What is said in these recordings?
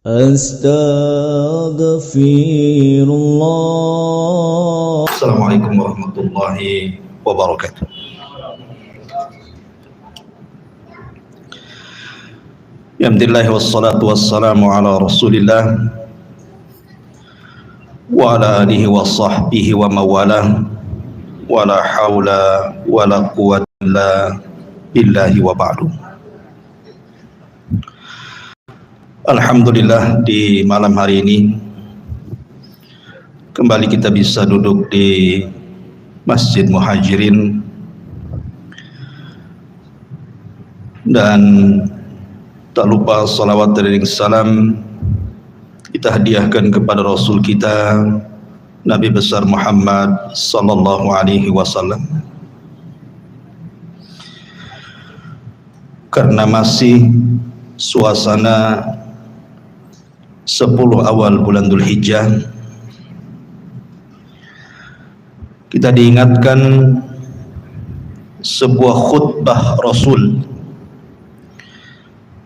Astaghfirullah. Assalamualaikum warahmatullahi wabarakatuh. Alhamdulillah wassalatu wassalamu ala Rasulillah wa ala alihi wa sahbihi wa mawalah wa la hawla wa la quwwata illa billahi wa ba'du. Alhamdulillah, di malam hari ini kembali kita bisa duduk di Masjid Muhajirin dan tak lupa salawat dan salam kita hadiahkan kepada Rasul kita Nabi besar Muhammad sallallahu alaihi wasallam, karena masih suasana 10 awal bulan Dzulhijjah, kita diingatkan sebuah khutbah Rasul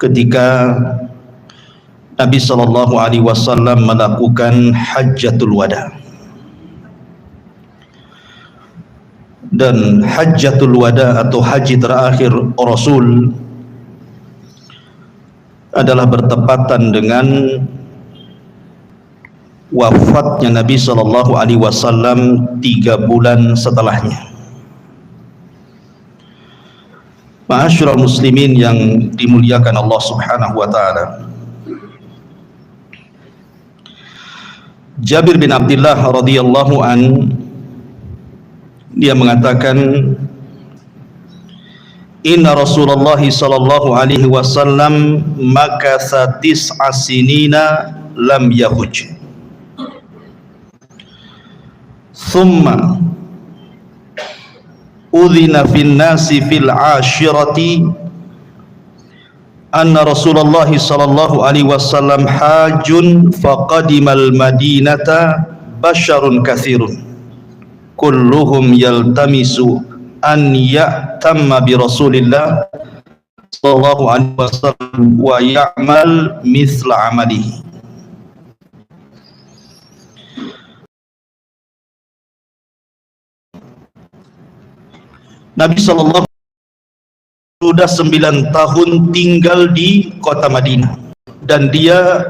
ketika Nabi sallallahu alaihi wasallam melakukan Hajjatul Wada. Dan Hajjatul Wada atau haji terakhir Rasul adalah bertepatan dengan wafatnya Nabi sallallahu alaihi wasallam 3 bulan setelahnya. Ma'asyiral muslimin yang dimuliakan Allah Subhanahu wa taala. Jabir bin Abdullah radhiyallahu an, dia mengatakan, inna Rasulullah sallallahu alaihi wasallam makatha 9 sinina lam yahuj, thumma udhina fin nasi fil ashirati anna Rasulullah sallallahu alaihi wasallam hajun faqadimal madinata basharun katsirun kulluhum yaltamisu an ya'tamma bi Rasulillah sallallahu alaihi wasallam wa ya'mal mithla amalihi. Nabi sallallahu sudah 9 tahun tinggal di kota Madinah dan dia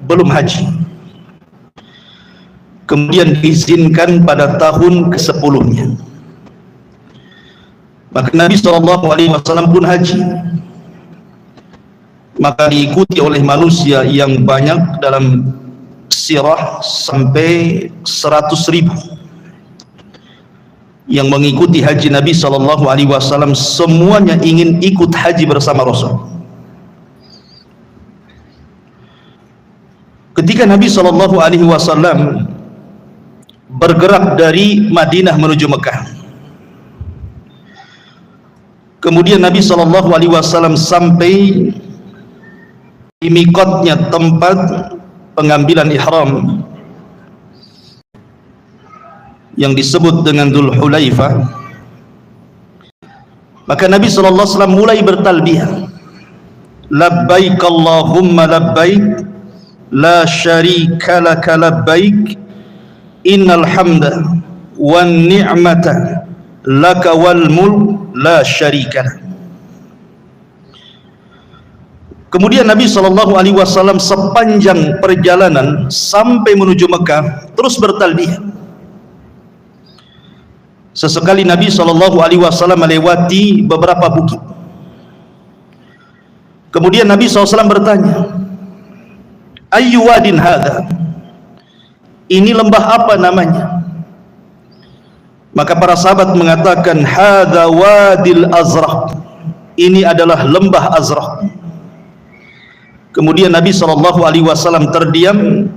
belum haji. Kemudian diizinkan pada tahun ke-10-nya. Maka Nabi SAW pun haji. Maka diikuti oleh manusia yang banyak, dalam sirah sampai 100.000 yang mengikuti haji Nabi SAW. Semuanya ingin ikut haji bersama Rasul. Ketika Nabi SAW bergerak dari Madinah menuju Mekah, kemudian Nabi SAW sampai di miqatnya, tempat pengambilan ihram yang disebut dengan Dzul Hulaifah. Maka Nabi SAW mulai bertalbiyah, labbaik Allahumma labbaik la syarika laka labbaik innal hamda wan ni'mata laka wal mulk la syarika. Kemudian Nabi SAW sepanjang perjalanan sampai menuju Mekah terus bertalbiyah. Sesekali Nabi SAW melewati beberapa bukit. Kemudian Nabi SAW bertanya, ayyu wadin hadha, ini lembah apa namanya? Maka para sahabat mengatakan, hadza wadil azraq, ini adalah lembah Azraq. Kemudian Nabi SAW terdiam,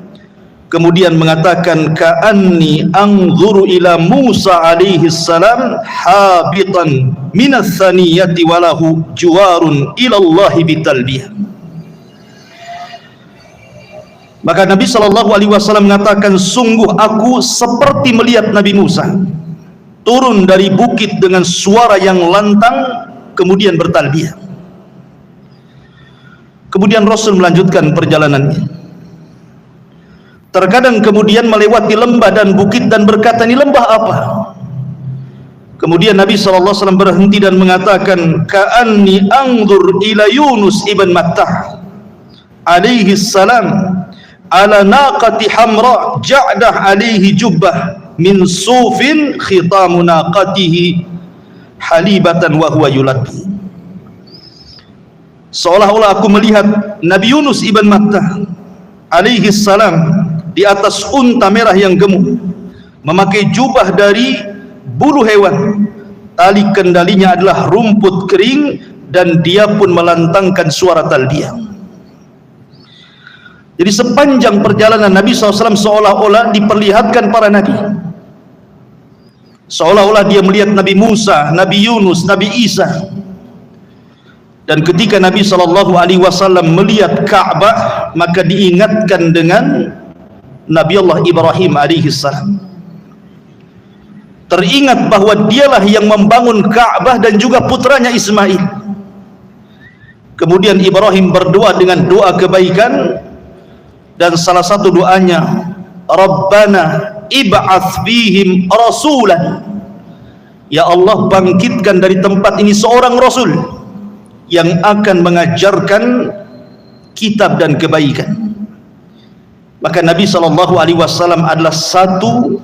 kemudian mengatakan, ka'anni anzuru ila Musa alaihi salam habitan minas thaniyati walahu juwarun ilallahi bitalbiyah. Maka Nabi SAW mengatakan, sungguh aku seperti melihat Nabi Musa turun dari bukit dengan suara yang lantang, kemudian bertalbiyah. Kemudian Rasul melanjutkan perjalanannya. Terkadang kemudian melewati lembah dan bukit dan berkata, ini lembah apa? Kemudian Nabi SAW berhenti dan mengatakan, ka'anni anzur ila Yunus ibn Mattah alaihi salam ala naqati hamra ja'dah alaihi jubbah min sufin khitamu naqatihi halibatan wa huwa yulaqi. Seolah-olah aku melihat Nabi Yunus ibn Mattah alaihi salam di atas unta merah yang gemuk, memakai jubah dari bulu hewan, tali kendalinya adalah rumput kering, dan dia pun melantangkan suara talbiyah. Jadi sepanjang perjalanan Nabi SAW seolah-olah diperlihatkan para nabi, seolah-olah dia melihat Nabi Musa, Nabi Yunus, Nabi Isa. Dan ketika Nabi SAW melihat Ka'bah, maka diingatkan dengan Nabi Allah Ibrahim alaihi salam. Teringat bahwa dialah yang membangun Ka'bah dan juga putranya Ismail. Kemudian Ibrahim berdoa dengan doa kebaikan, dan salah satu doanya, Rabbana ib'ats fihim rasulan, ya Allah, bangkitkan dari tempat ini seorang rasul yang akan mengajarkan kitab dan kebaikan. Maka Nabi SAW adalah satu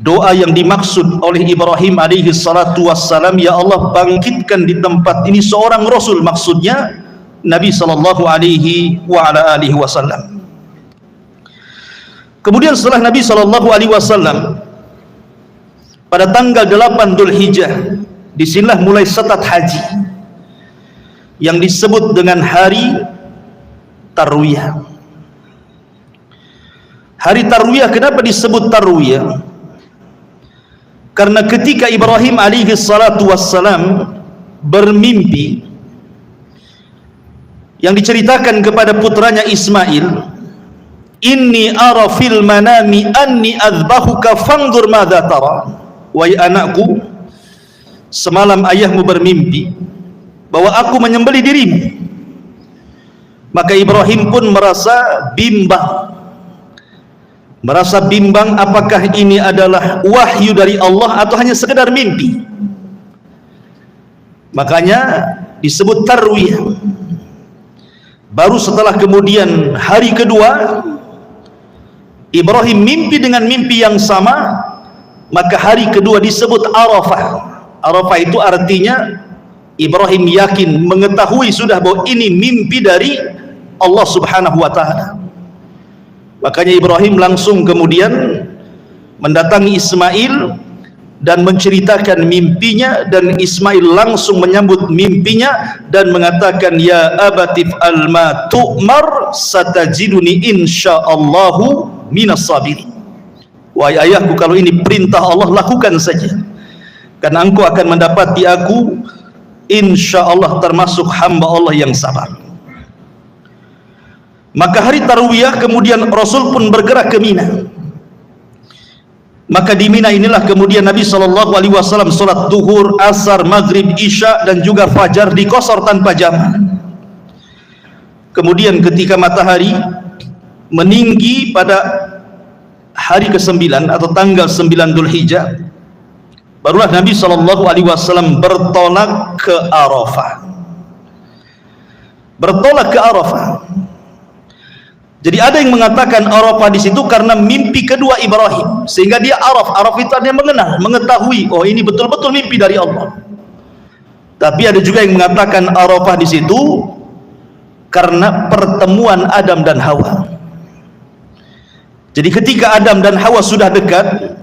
doa yang dimaksud oleh Ibrahim alaihi salatu wassalam, ya Allah, bangkitkan di tempat ini seorang rasul, maksudnya Nabi SAW. Kemudian setelah Nabi SAW pada tanggal 8 Dzulhijjah, disinilah mulai setat haji yang disebut dengan hari Tarwiyah. Hari Tarwiyah, kenapa disebut Tarwiyah? Karena ketika Ibrahim alaihi salatu wassalam bermimpi, yang diceritakan kepada putranya Ismail, inni ara fil manami anni adzbahuka fanzur madza tara. Wahai anakku, semalam ayahmu bermimpi bahwa aku menyembelih dirimu. Maka Ibrahim pun merasa bimbang, apakah ini adalah wahyu dari Allah atau hanya sekedar mimpi. Makanya disebut Tarwiyah. Baru setelah kemudian hari kedua Ibrahim mimpi dengan mimpi yang sama, maka hari kedua disebut Arafah. Arafah itu artinya Ibrahim yakin, mengetahui sudah bahwa ini mimpi dari Allah Subhanahu wa ta'ala. Makanya Ibrahim langsung kemudian mendatangi Ismail dan menceritakan mimpinya, dan Ismail langsung menyambut mimpinya dan mengatakan, ya abatif alma tu'mar satajiduni insyaallahu minas sabirin. Wahai ayahku, kalau ini perintah Allah, lakukan saja, karena engkau akan mendapati aku insyaallah termasuk hamba Allah yang sabar. Maka hari Tarwiyah kemudian Rasul pun bergerak ke Mina. Maka di Mina inilah kemudian Nabi SAW sholat duhur, asar, maghrib, isya, dan juga fajar di qasar tanpa jamaah. Kemudian ketika matahari meninggi pada hari ke-9 atau tanggal 9 Dzulhijjah, barulah Nabi SAW bertolak ke Arafah. Bertolak ke Arafah. Jadi ada yang mengatakan Arafah di situ karena mimpi kedua Ibrahim, sehingga dia Araf itu artinya mengenal, mengetahui, oh ini betul-betul mimpi dari Allah. Tapi ada juga yang mengatakan Arafah di situ karena pertemuan Adam dan Hawa. Jadi ketika Adam dan Hawa sudah dekat,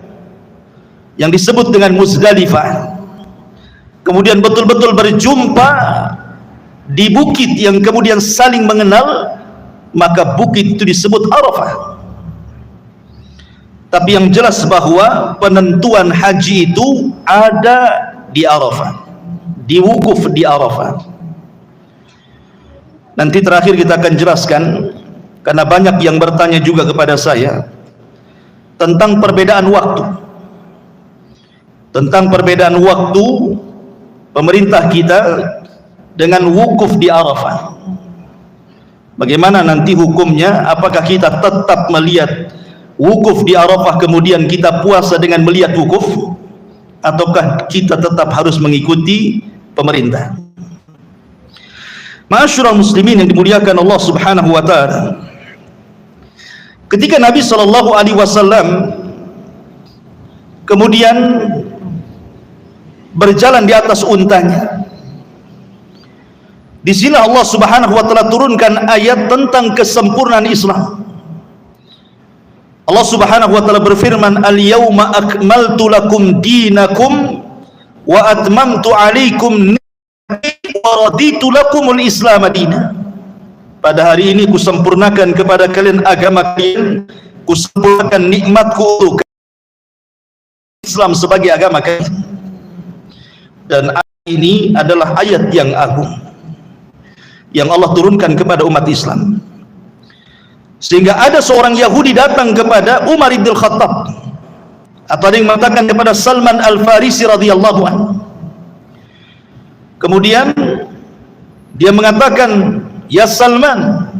yang disebut dengan Muzdalifah, kemudian betul-betul berjumpa di bukit yang kemudian saling mengenal, maka bukit itu disebut Arafah. Tapi yang jelas bahwa penentuan haji itu ada di Arafah, di wukuf di Arafah. Nanti terakhir kita akan jelaskan, karena banyak yang bertanya juga kepada saya tentang perbedaan waktu. Tentang perbedaan waktu pemerintah kita dengan wukuf di Arafah. Bagaimana nanti hukumnya? Apakah kita tetap melihat wukuf di Arafah kemudian kita puasa dengan melihat wukuf, ataukah kita tetap harus mengikuti pemerintah? Ma'asyiral muslimin yang dimuliakan Allah Subhanahu wa taala, ketika Nabi sallallahu alaihi wasallam kemudian berjalan di atas untanya, di sini Allah Subhanahu wa taala turunkan ayat tentang kesempurnaan Islam. Allah Subhanahu wa taala berfirman, "Al-yauma akmaltu lakum dinakum wa atmamtu 'alaikum ni'mati wa raditu lakumul Islam madina." Pada hari ini kusempurnakan kepada kalian agama kalian, kusempurnakan nikmatku untuk Islam sebagai agama kalian. Dan ayat ini adalah ayat yang agung yang Allah turunkan kepada umat Islam, sehingga ada seorang Yahudi datang kepada Umar ibn Khattab, atau ada yang mengatakan kepada Salman Al-Farisi radhiyallahu anhu. Kemudian dia mengatakan, "Ya Salman,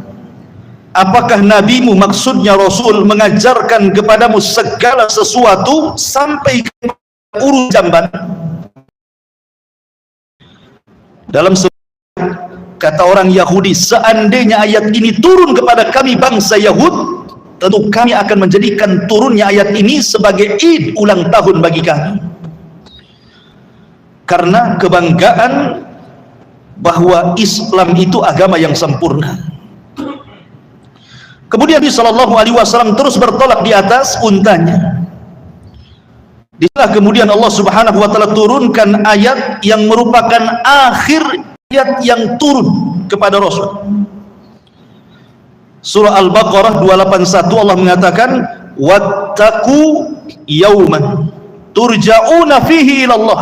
apakah nabimu, maksudnya Rasul, mengajarkan kepadamu segala sesuatu sampai ke urut jamban?" Dalam kata orang Yahudi, seandainya ayat ini turun kepada kami bangsa Yahud, tentu kami akan menjadikan turunnya ayat ini sebagai id ulang tahun bagi kami, karena kebanggaan bahwa Islam itu agama yang sempurna. Kemudian Nabi sallallahu alaihi wasallam terus bertolak di atas untanya. Disinilah kemudian Allah Subhanahu wa taala turunkan ayat yang merupakan akhir ayat yang turun kepada Rasul. Surah Al-Baqarah 281 Allah mengatakan, "Wattaqu yawman turja'una fihi ila Allah,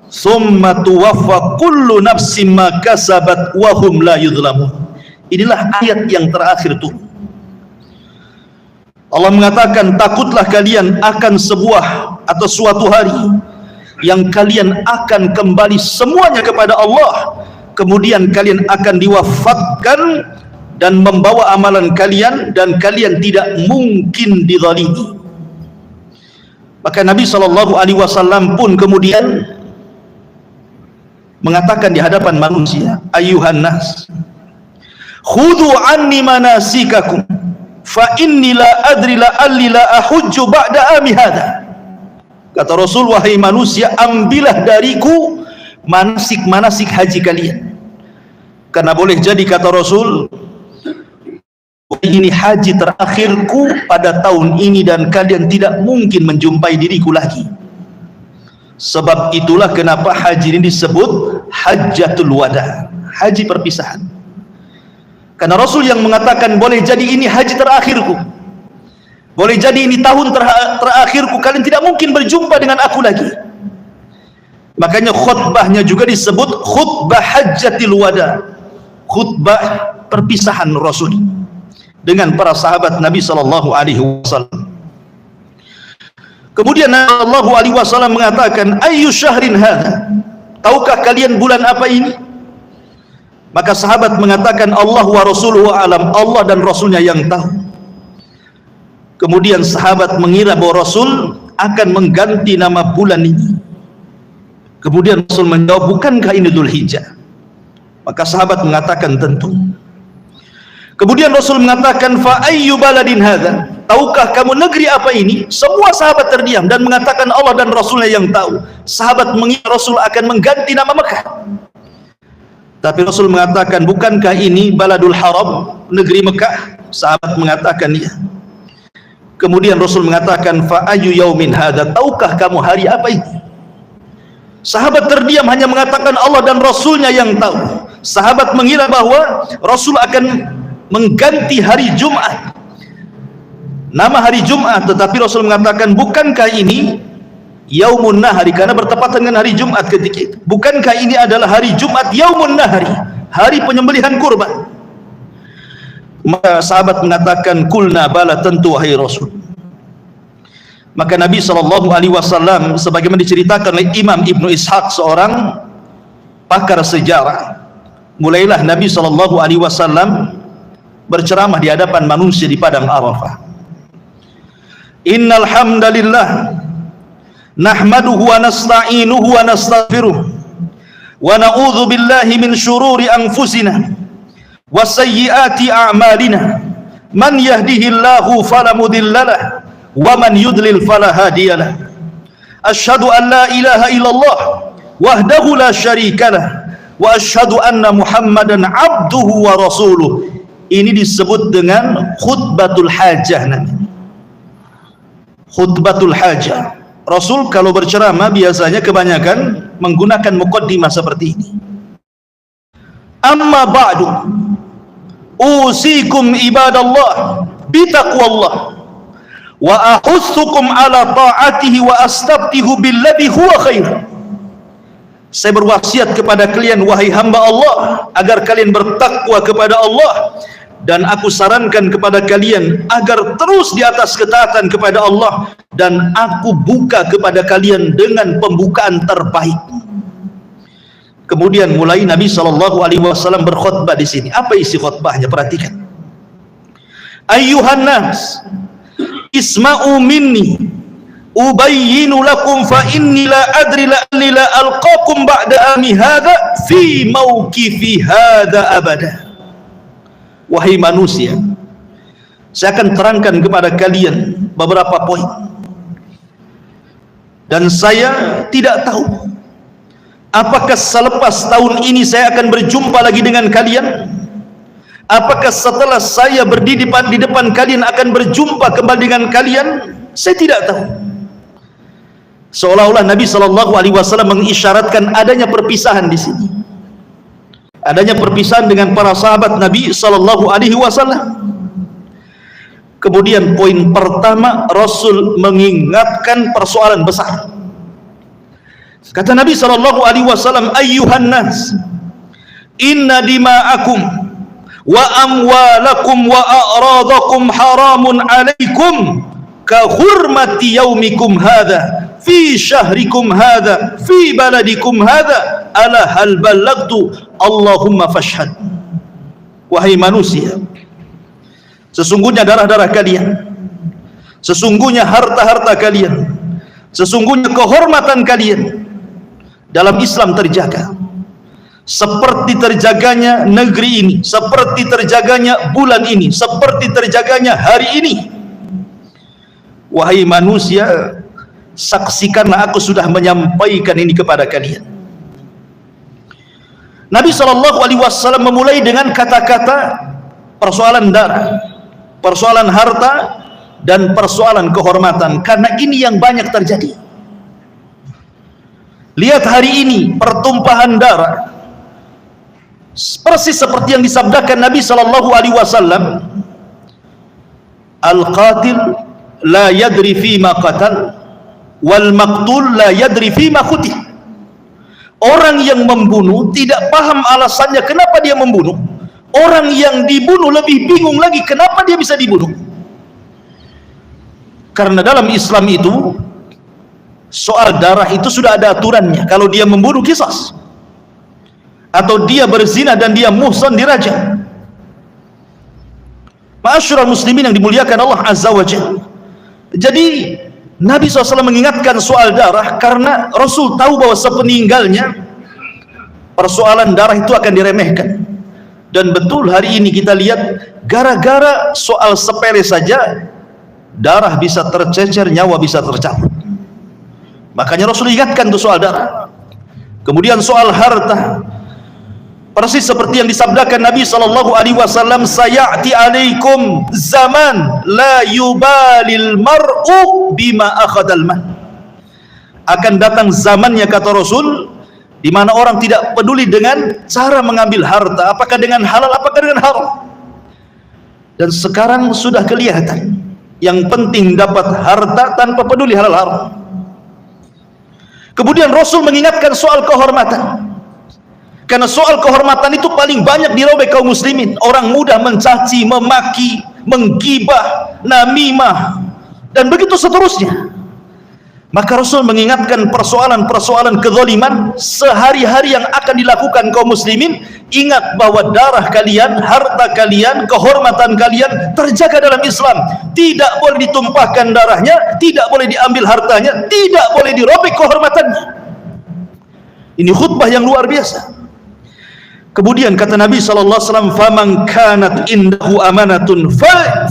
tsumma tuwaffa kullu nafsin ma kasabat wa hum la yuzlamun." Inilah ayat yang terakhir turun. Allah mengatakan, takutlah kalian akan sebuah atau suatu hari yang kalian akan kembali semuanya kepada Allah, kemudian kalian akan diwafatkan dan membawa amalan kalian, dan kalian tidak mungkin dizalimi. Maka Nabi SAW pun kemudian mengatakan di hadapan manusia, "Ayuhan nas, khudhu anni manasikakum fa inni la adri la alli la ahujju ba'da ami hadha." Kata Rasul, "Wahai manusia, ambillah dariku manasik-manasik haji kalian, karena boleh jadi," kata Rasul, "ini haji terakhirku pada tahun ini dan kalian tidak mungkin menjumpai diriku lagi." Sebab itulah kenapa haji ini disebut Hajjatul Wada, haji perpisahan. Karena Rasul yang mengatakan, boleh jadi ini haji terakhirku, boleh jadi ini tahun terakhirku, kalian tidak mungkin berjumpa dengan aku lagi. Makanya khutbahnya juga disebut khutbah Hajjatul Wada, khutbah perpisahan Rasul dengan para sahabat Nabi sallallahu alaihi wasallam. Kemudian Nabi sallallahu alaihi wasallam mengatakan, "Ayyu syahrin hadha?" Tahukah kalian bulan apa ini? Maka sahabat mengatakan, "Allah wa rasuluhu alam." Allah dan Rasulnya yang tahu. Kemudian sahabat mengira bahwa Rasul akan mengganti nama bulan ini. Kemudian Rasul menjawab, "Bukankah ini Dzulhijjah?" Maka sahabat mengatakan, "Tentu." Kemudian Rasul mengatakan, "Fa ayyu baladin hadza?" Tahukah kamu negeri apa ini? Semua sahabat terdiam dan mengatakan Allah dan Rasulnya yang tahu. Sahabat mengira Rasul akan mengganti nama Mekah. Tapi Rasul mengatakan, "Bukankah ini Baladul Haram, negeri Mekah?" Sahabat mengatakan, "Iya." Kemudian Rasul mengatakan, "Fa ayyu yaumin hadza?" Tahukah kamu hari apa ini? Sahabat terdiam hanya mengatakan Allah dan Rasulnya yang tahu. Sahabat mengira bahwa Rasul akan mengganti hari Jumat, nama hari Jumat, tetapi Rasul mengatakan, "Bukankah ini Yaumun Nahari?" Karena bertepatan dengan hari Jumat ketika itu. "Bukankah ini adalah hari Jumat, Yaumun Nahari, hari penyembelihan kurban?" Maka sahabat mengatakan, "Kulna bala, tentu wahai Rasul." Maka Nabi SAW, sebagaimana diceritakan oleh Imam Ibnu Ishaq, seorang pakar sejarah, mulailah Nabi SAW berceramah di hadapan manusia di padang Arafah. Innal hamdalillah nahmaduhu wa nasta'inuhu wa nastaghfiruh wa na'udzu billahi min syururi anfusina wa sayyiati a'malina man yahdihillahu fala mudhillalah wa man yudlil fala hadiyalah. Asyhadu an la ilaha illallah wahdahu la syarikalah wa asyhadu anna Muhammadan abduhu wa rasuluh. Ini disebut dengan khutbatul hajah namanya. Khutbatul hajah. Rasul kalau berceramah biasanya kebanyakan menggunakan muqaddimah seperti ini. Amma ba'du, usikum ibadallah bitaqwallah wa ahussukum ala ta'atihi wa astabtihu billadhi huwa khair. Saya berwasiat kepada kalian wahai hamba Allah agar kalian bertakwa kepada Allah, dan aku sarankan kepada kalian agar terus di atas ketaatan kepada Allah, dan aku buka kepada kalian dengan pembukaan terbaik. Kemudian mulai Nabi SAW berkhutbah di sini. Apa isi khutbahnya? Perhatikan. Ayyuhan nas, isma'u minni ubayyinu lakum fa inni la adri la'alli la alqakum ba'da ami hadha fi mawqifi hadha abada. Wahai manusia, saya akan terangkan kepada kalian beberapa poin, dan saya tidak tahu apakah selepas tahun ini saya akan berjumpa lagi dengan kalian, apakah setelah saya berdiri di depan kalian akan berjumpa kembali dengan kalian. Saya tidak tahu. Seolah-olah Nabi SAW mengisyaratkan adanya perpisahan di sini, adanya perpisahan dengan para sahabat Nabi SAW. Kemudian poin pertama, Rasul mengingatkan persoalan besar. Kata Nabi SAW, ayyuhan nas, inna dima'akum wa amwalakum wa a'radakum haramun alaikum ka hurmati yaumikum hadha fi syahrikum hadha fi baladikum hadha ala hal ballagtu Allahumma fashhad. Wahai manusia, sesungguhnya darah-darah kalian, sesungguhnya harta-harta kalian, sesungguhnya kehormatan kalian dalam Islam terjaga seperti terjaganya negeri ini, seperti terjaganya bulan ini, seperti terjaganya hari ini. Wahai manusia, saksikanlah aku sudah menyampaikan ini kepada kalian. Nabi SAW memulai dengan kata-kata persoalan darah, persoalan harta, dan persoalan kehormatan, karena ini yang banyak terjadi. Lihat hari ini pertumpahan darah, persis seperti yang disabdakan Nabi SAW, al-qatil la yadri fima qatal wal maqtul la yadri fima qutil. Orang yang membunuh tidak paham alasannya kenapa dia membunuh. Orang yang dibunuh lebih bingung lagi kenapa dia bisa dibunuh. Karena dalam Islam itu soal darah itu sudah ada aturannya. Kalau dia membunuh, qisas, atau dia berzina dan dia muhsan, dirajam. Ma'asyiral muslimin yang dimuliakan Allah Azza wa Jalla. Jadi Nabi SAW mengingatkan soal darah karena Rasul tahu bahwa sepeninggalnya persoalan darah itu akan diremehkan. Dan betul hari ini kita lihat, gara-gara soal sepele saja darah bisa tercecer, nyawa bisa tercabut. Makanya Rasul ingatkan tuh soal darah. Kemudian soal harta, persis seperti yang disabdakan Nabi SAW, sayati alaikum zaman la yubalil mar'u bima akhadal mal. Akan datang zamannya, kata Rasul, di mana orang tidak peduli dengan cara mengambil harta, apakah dengan halal apakah dengan haram. Dan sekarang sudah kelihatan, yang penting dapat harta tanpa peduli halal haram. Kemudian Rasul mengingatkan soal kehormatan, karena soal kehormatan itu paling banyak dirobek kaum muslimin. Orang mudah mencaci, memaki, menggibah, namimah, dan begitu seterusnya. Maka Rasul mengingatkan persoalan-persoalan kezaliman sehari-hari yang akan dilakukan kaum muslimin. Ingat bahwa darah kalian, harta kalian, kehormatan kalian terjaga dalam Islam. Tidak boleh ditumpahkan darahnya, tidak boleh diambil hartanya, tidak boleh dirobek kehormatannya. Ini khutbah yang luar biasa. Kemudian kata Nabi SAW, "Faman kanat indahu amanatun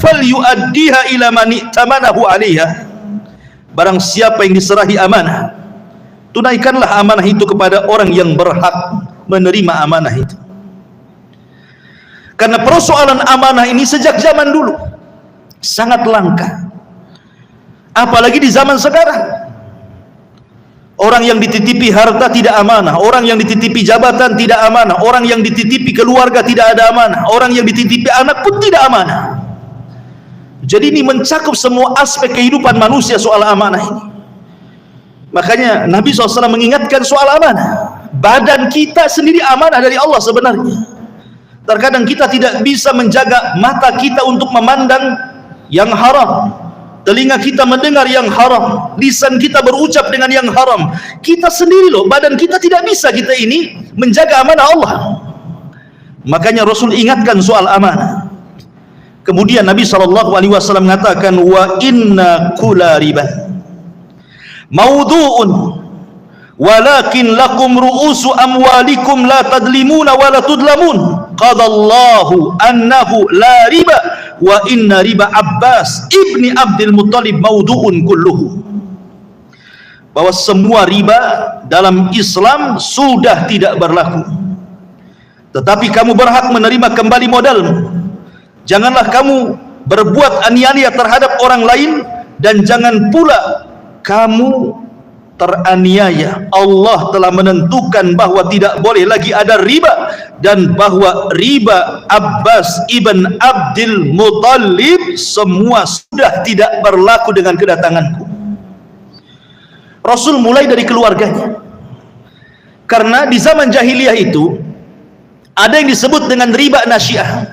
falyuaddiha ila man i'tamanahu 'alaiha." Barang siapa yang diserahi amanah, tunaikanlah amanah itu kepada orang yang berhak menerima amanah itu. Karena persoalan amanah ini sejak zaman dulu sangat langka, apalagi di zaman sekarang. Orang yang dititipi harta tidak amanah, orang yang dititipi jabatan tidak amanah, orang yang dititipi keluarga tidak ada amanah, orang yang dititipi anak pun tidak amanah. Jadi ini mencakup semua aspek kehidupan manusia soal amanah ini. Makanya Nabi SAW mengingatkan soal amanah. Badan kita sendiri amanah dari Allah sebenarnya. Terkadang kita tidak bisa menjaga mata kita untuk memandang yang haram, telinga kita mendengar yang haram, lisan kita berucap dengan yang haram. Kita sendiri loh, badan kita tidak bisa kita ini menjaga amanah Allah. Makanya Rasul ingatkan soal amanah. Kemudian Nabi SAW mengatakan, "Wa inna kulla riba mawdu'un walakin lakum ru'usu amwalikum la tadlimuna wa la tudlamun. Qadallahu annahu la riba wa inna riba Abbas ibni Abdul Muttalib mawdu'un kulluhu." Bahwa semua riba dalam Islam sudah tidak berlaku, tetapi kamu berhak menerima kembali modalmu. Janganlah kamu berbuat aniaya terhadap orang lain, dan jangan pula kamu teraniaya. Allah telah menentukan bahwa tidak boleh lagi ada riba, dan bahwa riba Abbas ibn Abdul Muttalib semua sudah tidak berlaku dengan kedatanganku. Rasul mulai dari keluarganya, karena di zaman jahiliyah itu ada yang disebut dengan riba nasiah.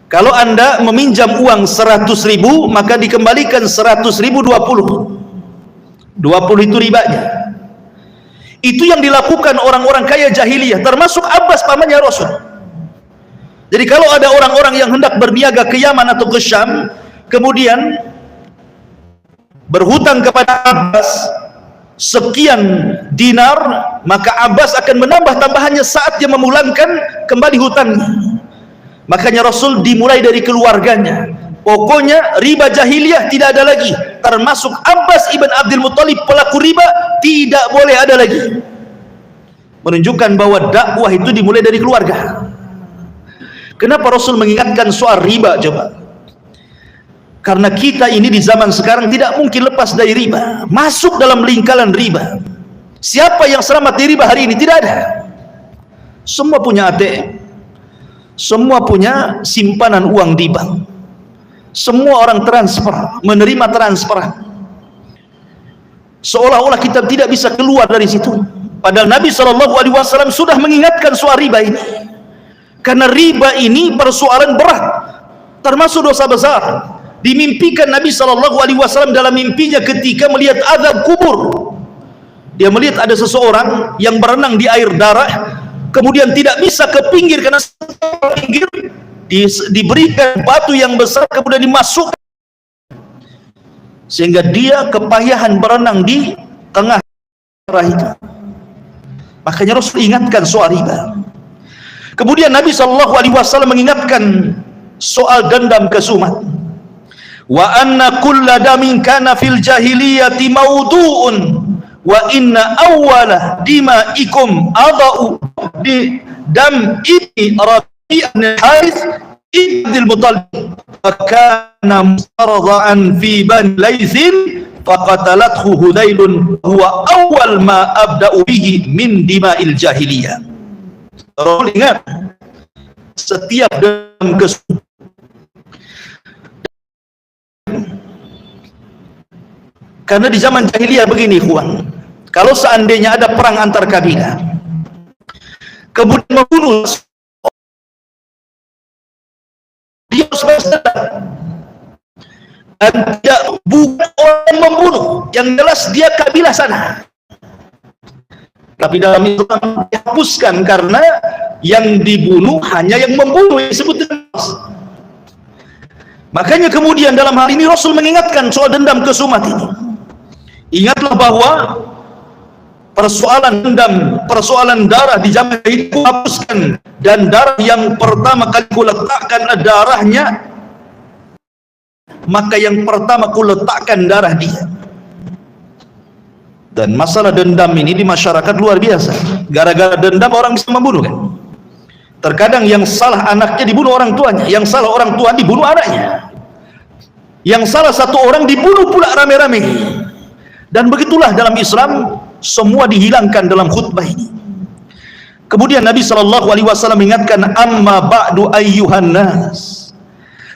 Kalau anda meminjam uang 100.000, maka dikembalikan 100.000 20. 20 itu ribanya. Itu yang dilakukan orang-orang kaya jahiliyah, termasuk Abbas pamannya Rasul. Jadi kalau ada orang-orang yang hendak berniaga ke Yaman atau ke Syam, kemudian berhutang kepada Abbas sekian dinar, maka Abbas akan menambah tambahannya saat dia memulangkan kembali hutangnya. Makanya Rasul dimulai dari keluarganya. Pokoknya riba jahiliyah tidak ada lagi, termasuk Abbas ibn Abdul Muttalib pelaku riba tidak boleh ada lagi. Menunjukkan bahwa dakwah itu dimulai dari keluarga. Kenapa Rasul mengingatkan soal riba coba? Karena kita ini di zaman sekarang tidak mungkin lepas dari riba, masuk dalam lingkaran riba. Siapa yang selamat dari riba hari ini? Tidak ada. Semua punya ATM, semua punya simpanan uang di bank, semua orang transfer, menerima transfer, seolah-olah kita tidak bisa keluar dari situ. Padahal Nabi SAW sudah mengingatkan soal riba ini, karena riba ini persoalan berat, termasuk dosa besar. Dimimpikan Nabi SAW dalam mimpinya ketika melihat azab kubur. Dia melihat ada seseorang yang berenang di air darah, kemudian tidak bisa ke pinggir karena pinggir diberikan batu yang besar, kemudian dimasukkan sehingga dia kepayahan berenang di tengah darah itu. Makanya Rasul ingatkan soal riba. Kemudian Nabi SAW mengingatkan soal dendam kesumat. Wa anna kulla damin kana fil jahiliyati mawdu'un wa inna awwala dimaikum adau di dam ibni Rabi'an Harith ibn Muttalib wa kana mustarḍa'an fi Bani Laitsin faqatalathu Hudailun huwa awwal ma abda'u bihi min dima'il jahiliyah. Rasul ingat setiap dendam kesumat. Karena di zaman jahiliyah begini, ikhwan, kalau seandainya ada perang antar kabilah, kemudian membunuh, dia harus bersedekah, dan tidak bukan orang yang membunuh, yang jelas dia kabilah sana. Tapi dalam Islam dihapuskan karena yang dibunuh hanya yang membunuh, yang disebut dengan nas. Makanya kemudian dalam hal ini Rasul mengingatkan soal dendam kesumat ini. Ingatlah bahwa persoalan dendam, persoalan darah di zaman itu hapuskan, dan darah yang pertama kali kuletakkan darahnya, maka yang pertama kuletakkan darah dia. Dan masalah dendam ini di masyarakat luar biasa. Gara-gara dendam orang bisa membunuh kan. Terkadang yang salah anaknya dibunuh orang tuanya, yang salah orang tua dibunuh anaknya, yang salah satu orang dibunuh pula rame-rame. Dan begitulah dalam Islam, semua dihilangkan dalam khutbah ini. Kemudian Nabi SAW mengingatkan, amma ba'du ayyuhan nas,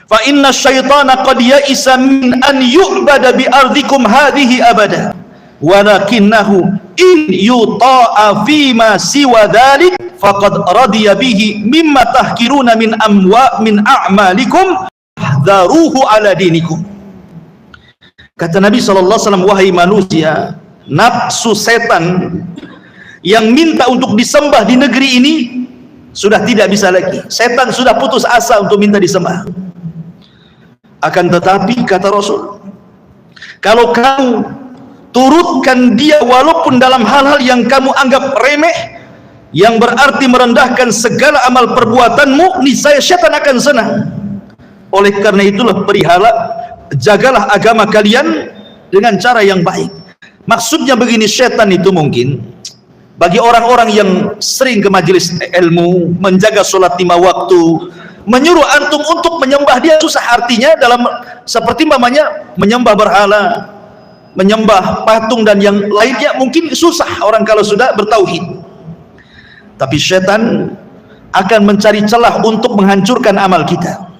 fa inna syaitana qad ya'isa min an yu'bada bi ardikum hadhihi abada, walakinnahu in yuta'a fima siwa dhalik faqad radiya bihi mimma tahkiruna min a'malikum daruhu ala dinikum. Kata Nabi SAW, wahai manusia, nafsu setan yang minta untuk disembah di negeri ini sudah tidak bisa lagi. Setan sudah putus asa untuk minta disembah. Akan tetapi kata Rasul, kalau kamu turutkan dia walaupun dalam hal-hal yang kamu anggap remeh, yang berarti merendahkan segala amal perbuatanmu, niscaya syaitan akan senang. Oleh karena itulah jagalah agama kalian dengan cara yang baik. Maksudnya begini, syaitan itu mungkin bagi orang-orang yang sering ke majelis ilmu, menjaga sholat 5 waktu, menyuruh antum untuk menyembah dia susah. Artinya dalam seperti mamanya menyembah berhala, menyembah patung dan yang lainnya mungkin susah orang kalau sudah bertauhid. Tapi syaitan akan mencari celah untuk menghancurkan amal kita.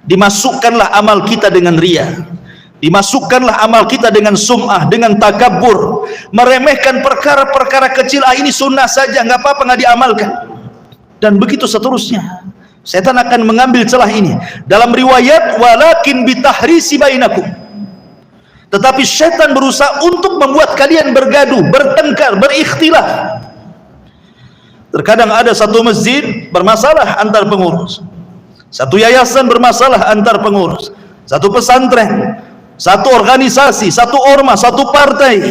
Dimasukkanlah amal kita dengan riya, dimasukkanlah amal kita dengan sum'ah, dengan takabur, meremehkan perkara-perkara kecil. Ini sunnah saja, nggak apa-apa, nggak diamalkan, dan begitu seterusnya. Setan akan mengambil celah ini. Dalam riwayat, walakin bitahrisi bainakum, tetapi setan berusaha untuk membuat kalian bergaduh, bertengkar, berikhtilaf. Terkadang ada satu masjid bermasalah antar pengurus, satu yayasan bermasalah antar pengurus, satu pesantren, satu organisasi, satu ormas, satu partai.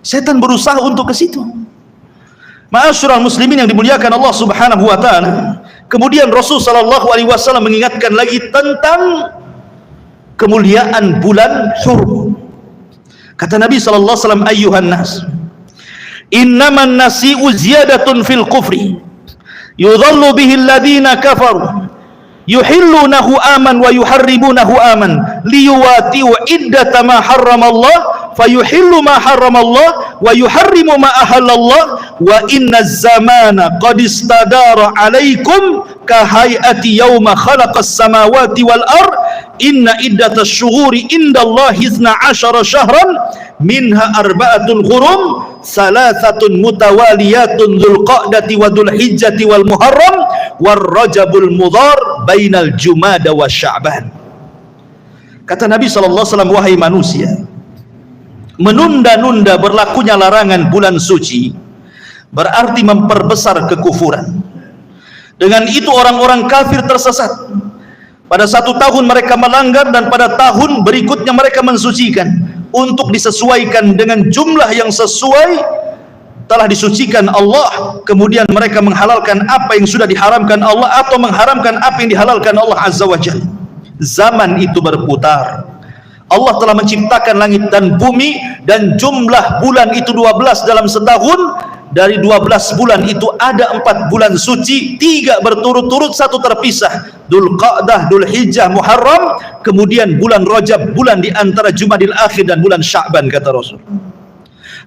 Setan berusaha untuk ke situ. Ma'asyiral muslimin yang dimuliakan Allah Subhanahu wa taala. Kemudian Rasul sallallahu alaihi wasallam mengingatkan lagi tentang kemuliaan bulan Hurum. Kata Nabi sallallahu alaihi wasallam, ayyuhan nas, innaman nasi'u ziyadatun fil kufri yudhallu bihi alladhina kafaru yuhillunahu aman wa yuharrimunahu aman liyuwatiu iddata ma harramallah fayuhillu ma harramallah wa yuharrimu ma ahallallah wa inna zamana qad istadara alaikum kahayati yawma khalaqas samawati wal ard inna iddatash shuhuri indallahi 12 syahran minha arba'atul hurum salasatun mutawaliyatun dzulqa'dati wa dzulhijjati wal muharram war rajabul mudhar bainal jumada wa sya'ban. Kata Nabi SAW, wahai manusia, menunda-nunda berlakunya larangan bulan suci berarti memperbesar kekufuran. Dengan itu orang-orang kafir tersesat. Pada satu tahun mereka melanggar, dan pada tahun berikutnya mereka mensucikan untuk disesuaikan dengan jumlah yang sesuai telah disucikan Allah. Kemudian mereka menghalalkan apa yang sudah diharamkan Allah, atau mengharamkan apa yang dihalalkan Allah Azza wa Jalla. Zaman itu berputar. Allah telah menciptakan langit dan bumi, dan jumlah bulan itu 12 dalam setahun. Dari 12 bulan itu ada 4 bulan suci, 3 berturut-turut, 1 terpisah, Dzulqa'dah, Dzulhijjah, Muharram. Kemudian bulan Rajab, bulan di antara Jumadil Akhir dan bulan Sya'ban, kata Rasul.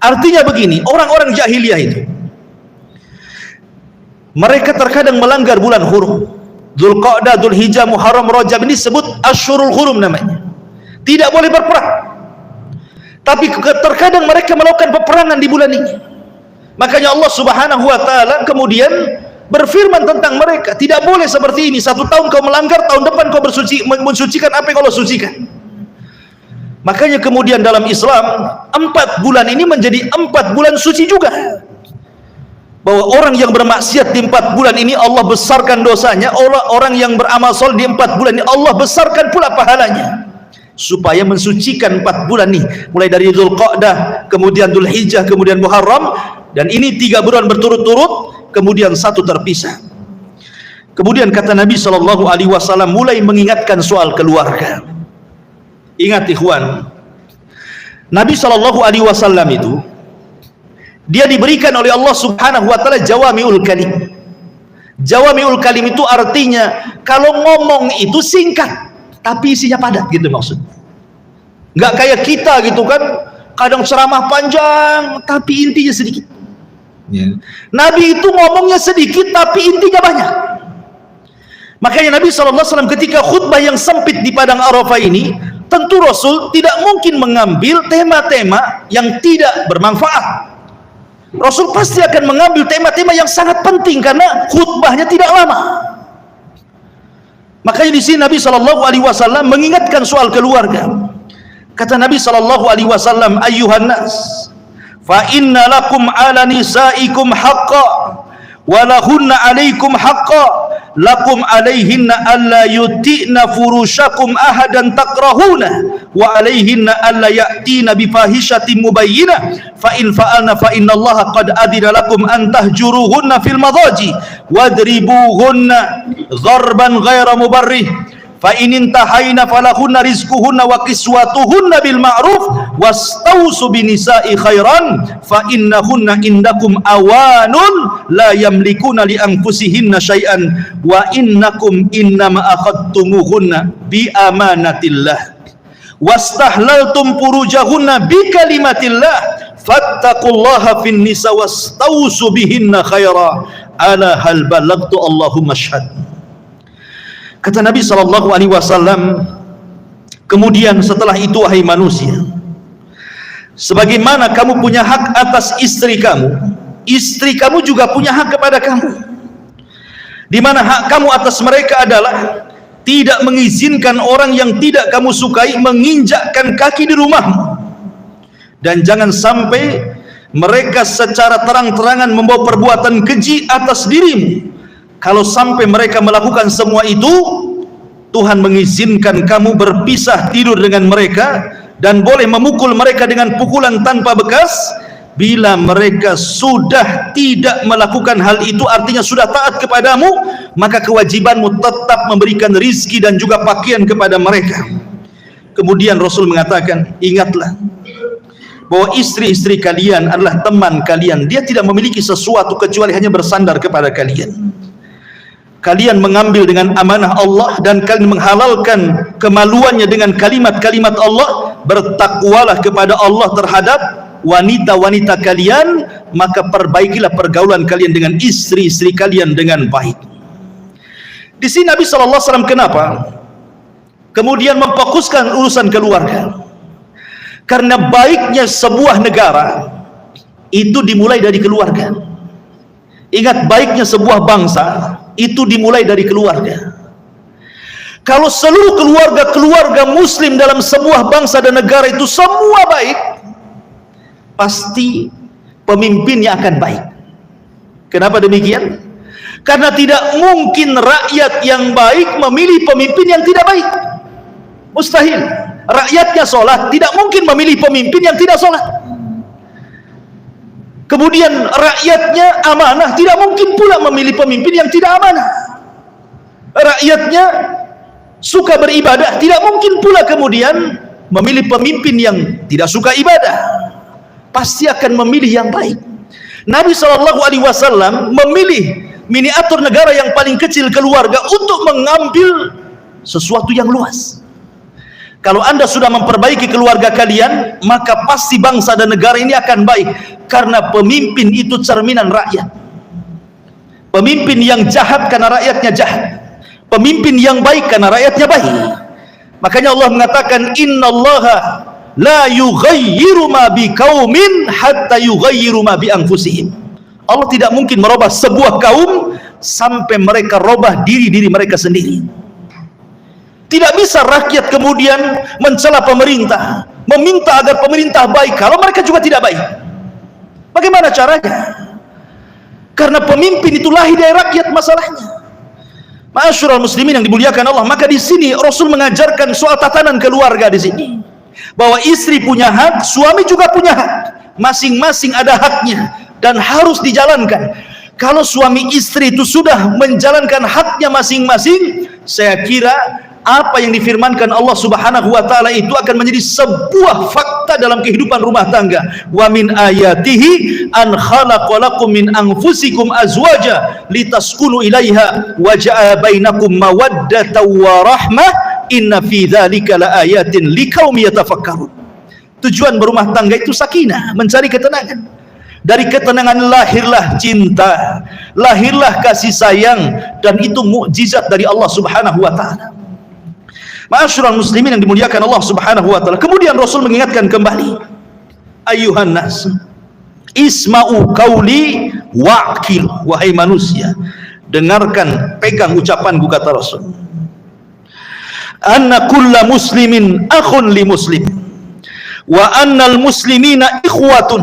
Artinya begini, orang-orang jahiliyah itu mereka terkadang melanggar bulan hurum. Dzulqa'dah, Dzulhijjah, Muharram, Rajab ini disebut Asyhurul Hurum namanya. Tidak boleh berperang. Tapi terkadang mereka melakukan peperangan di bulan ini. Makanya Allah Subhanahu wa taala kemudian berfirman tentang mereka, tidak boleh seperti ini. 1 tahun kau melanggar, tahun depan kau mensucikan apa yang Allah sucikan. Makanya kemudian dalam Islam 4 bulan ini menjadi 4 bulan suci juga, bahwa orang yang bermaksiat di 4 bulan ini Allah besarkan dosanya, orang yang beramal soleh di 4 bulan ini Allah besarkan pula pahalanya, supaya mensucikan 4 bulan ini, mulai dari Dzulqa'dah, kemudian Dzulhijjah, kemudian Muharram, dan ini 3 bulan berturut-turut, kemudian 1 terpisah. Kemudian kata Nabi SAW mulai mengingatkan soal keluarga. Ingat ikhwan, Nabi SAW itu dia diberikan oleh Allah Subhanahu wa taala jawami'ul kalim. Jawami'ul kalim itu artinya kalau ngomong itu singkat tapi isinya padat, gitu maksud. Nggak kayak kita gitu kan, kadang ceramah panjang tapi intinya sedikit. Nabi itu ngomongnya sedikit tapi intinya banyak. Makanya Nabi SAW ketika khutbah yang sempit di Padang Arafah ini, tentu Rasul tidak mungkin mengambil tema-tema yang tidak bermanfaat. Rasul pasti akan mengambil tema-tema yang sangat penting karena khutbahnya tidak lama. Makanya di sini Nabi SAW mengingatkan soal keluarga. Kata Nabi SAW, ayyuhan nas, fa inna lakum ala nisaikum haqqan wa lahunna alaikum haqqan lakum alaihinna alla yuti'na furushakum ahadan takrahuna wa alaihinna alla ya'tina bifahishatin mubayyinah fa in fa'alna fa innallaha qad adina lakum an tahjuruhunna fil madaji wadribuhunna dharban ghaira mubarrih fa in intahayna falahunna rizquhunna wa kiswatuhunna bil ma'ruf wastausu binisa'i khairan fa innahunna indakum awanun la yamlikuna li anfusihinna syai'an wa innakum innama akhadtumuhunna bi amanatillah wastahlaltum furujahunna bi kalimatillah fattaqullaha fin nisa wastausu bihinna khaira ala hal balagtu Allahumma syhad. Kata Nabi SAW, kemudian setelah itu wahai manusia, sebagaimana kamu punya hak atas istri kamu juga punya hak kepada kamu, di mana hak kamu atas mereka adalah tidak mengizinkan orang yang tidak kamu sukai menginjakkan kaki di rumahmu, dan jangan sampai mereka secara terang-terangan membawa perbuatan keji atas dirimu. Kalau sampai mereka melakukan semua itu, Tuhan mengizinkan kamu berpisah tidur dengan mereka dan boleh memukul mereka dengan pukulan tanpa bekas. Bila mereka sudah tidak melakukan hal itu, artinya sudah taat kepadamu, maka kewajibanmu tetap memberikan rizki dan juga pakaian kepada mereka. Kemudian Rasul mengatakan, ingatlah bahwa istri-istri kalian adalah teman kalian. Dia tidak memiliki sesuatu kecuali hanya bersandar kepada kalian. Kalian mengambil dengan amanah Allah dan kalian menghalalkan kemaluannya dengan kalimat-kalimat Allah. Bertakwalah kepada Allah terhadap wanita-wanita kalian, maka perbaikilah pergaulan kalian dengan istri-istri kalian dengan baik. Di sini Nabi SAW kenapa kemudian memfokuskan urusan keluarga? Karena baiknya sebuah negara itu dimulai dari keluarga. Ingat, baiknya sebuah bangsa itu dimulai dari keluarga. Kalau seluruh keluarga muslim dalam sebuah bangsa dan negara itu semua baik, pasti pemimpinnya akan baik. Kenapa demikian? Karena tidak mungkin rakyat yang baik memilih pemimpin yang tidak baik. Mustahil. Rakyatnya sholat, tidak mungkin memilih pemimpin yang tidak sholat. Kemudian rakyatnya amanah, tidak mungkin pula memilih pemimpin yang tidak amanah. Rakyatnya suka beribadah, tidak mungkin pula kemudian memilih pemimpin yang tidak suka ibadah. Pasti akan memilih yang baik. Nabi SAW memilih miniatur negara yang paling kecil, keluarga, untuk mengambil sesuatu yang luas. Kalau Anda sudah memperbaiki keluarga kalian, maka pasti bangsa dan negara ini akan baik. Karena pemimpin itu cerminan rakyat. Pemimpin yang jahat karena rakyatnya jahat. Pemimpin yang baik karena rakyatnya baik. Makanya Allah mengatakan, innallaha la yughayyiru ma biqaumin hatta yughayyiru ma bi anfusihim. Allah tidak mungkin merubah sebuah kaum sampai mereka robah diri mereka sendiri. Tidak bisa rakyat kemudian mencela pemerintah, meminta agar pemerintah baik kalau mereka juga tidak baik. Bagaimana caranya? Karena pemimpin itu lahir dari rakyat masalahnya. Ma'asyiral muslimin yang dimuliakan Allah, maka di sini Rasul mengajarkan soal tatanan keluarga di sini. Bahwa istri punya hak, suami juga punya hak. Masing-masing ada haknya dan harus dijalankan. Kalau suami istri itu sudah menjalankan haknya masing-masing, saya kira apa yang difirmankan Allah Subhanahu wa taala itu akan menjadi sebuah fakta dalam kehidupan rumah tangga. Wa min ayatihi an khalaqalakum min anfusikum azwaja litaskunu ilaiha wa ja'a bainakum mawaddatan wa rahmah inna fi dzalika laayatin liqaumin yatafakkarun. Tujuan berumah tangga itu sakinah, mencari ketenangan. Dari ketenangan lahirlah cinta, lahirlah kasih sayang, dan itu mukjizat dari Allah Subhanahu wa taala. Ma'asyiral muslimin yang dimuliakan Allah Subhanahu wa taala. Kemudian Rasul mengingatkan kembali, ayuhan nas, isma'u qauli wa'qil, wahai manusia, dengarkan, pegang ucapanku, kata Rasul. Anna kulla muslimin akhun li muslim wa annal muslimina ikhwatun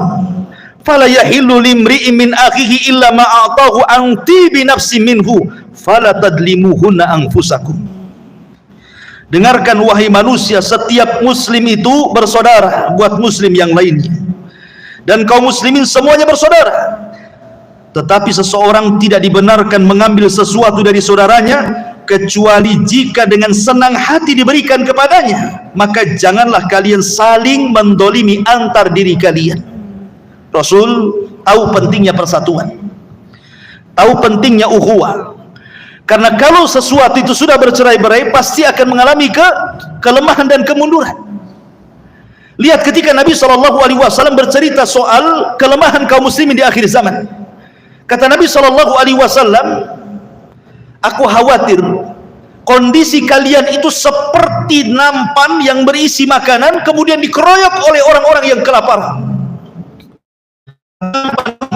fala yahillu limri'in min akhihi illa ma a'tahu an tibi nafsi minhu fala tadlimuhunna anfusakum. Dengarkan wahai manusia, setiap muslim itu bersaudara buat muslim yang lainnya, dan kaum muslimin semuanya bersaudara. Tetapi seseorang tidak dibenarkan mengambil sesuatu dari saudaranya kecuali jika dengan senang hati diberikan kepadanya. Maka janganlah kalian saling mendolimi antar diri kalian. Rasul tahu pentingnya persatuan, tahu pentingnya ukhuwah. Karena kalau sesuatu itu sudah bercerai-berai, pasti akan mengalami kelemahan dan kemunduran. Lihat ketika Nabi SAW bercerita soal kelemahan kaum muslimin di akhir zaman. Kata Nabi SAW, aku khawatir kondisi kalian itu seperti nampan yang berisi makanan kemudian dikeroyok oleh orang-orang yang kelaparan.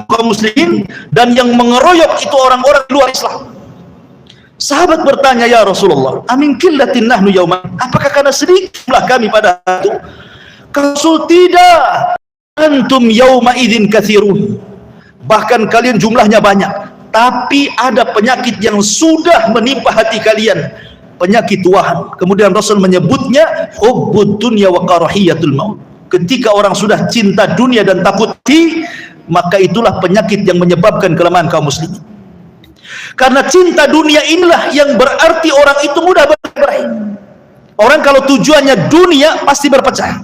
Kaum muslimin, dan yang mengeroyok itu orang-orang luar Islam. Sahabat bertanya, ya Rasulullah, amin qillatin nahnu yauman, apakah karena sedikitlah kami pada itu? Rasul, tidak, antum yauma idzin katsirun, bahkan kalian jumlahnya banyak, tapi ada penyakit yang sudah menimpa hati kalian, penyakit wahan. Kemudian Rasul menyebutnya hubbud dunya wa karahiyatul maut. Ketika orang sudah cinta dunia dan takut mati, maka itulah penyakit yang menyebabkan kelemahan kaum muslimin. Karena cinta dunia inilah yang berarti orang itu mudah bercerai. Orang kalau tujuannya dunia pasti berpecah.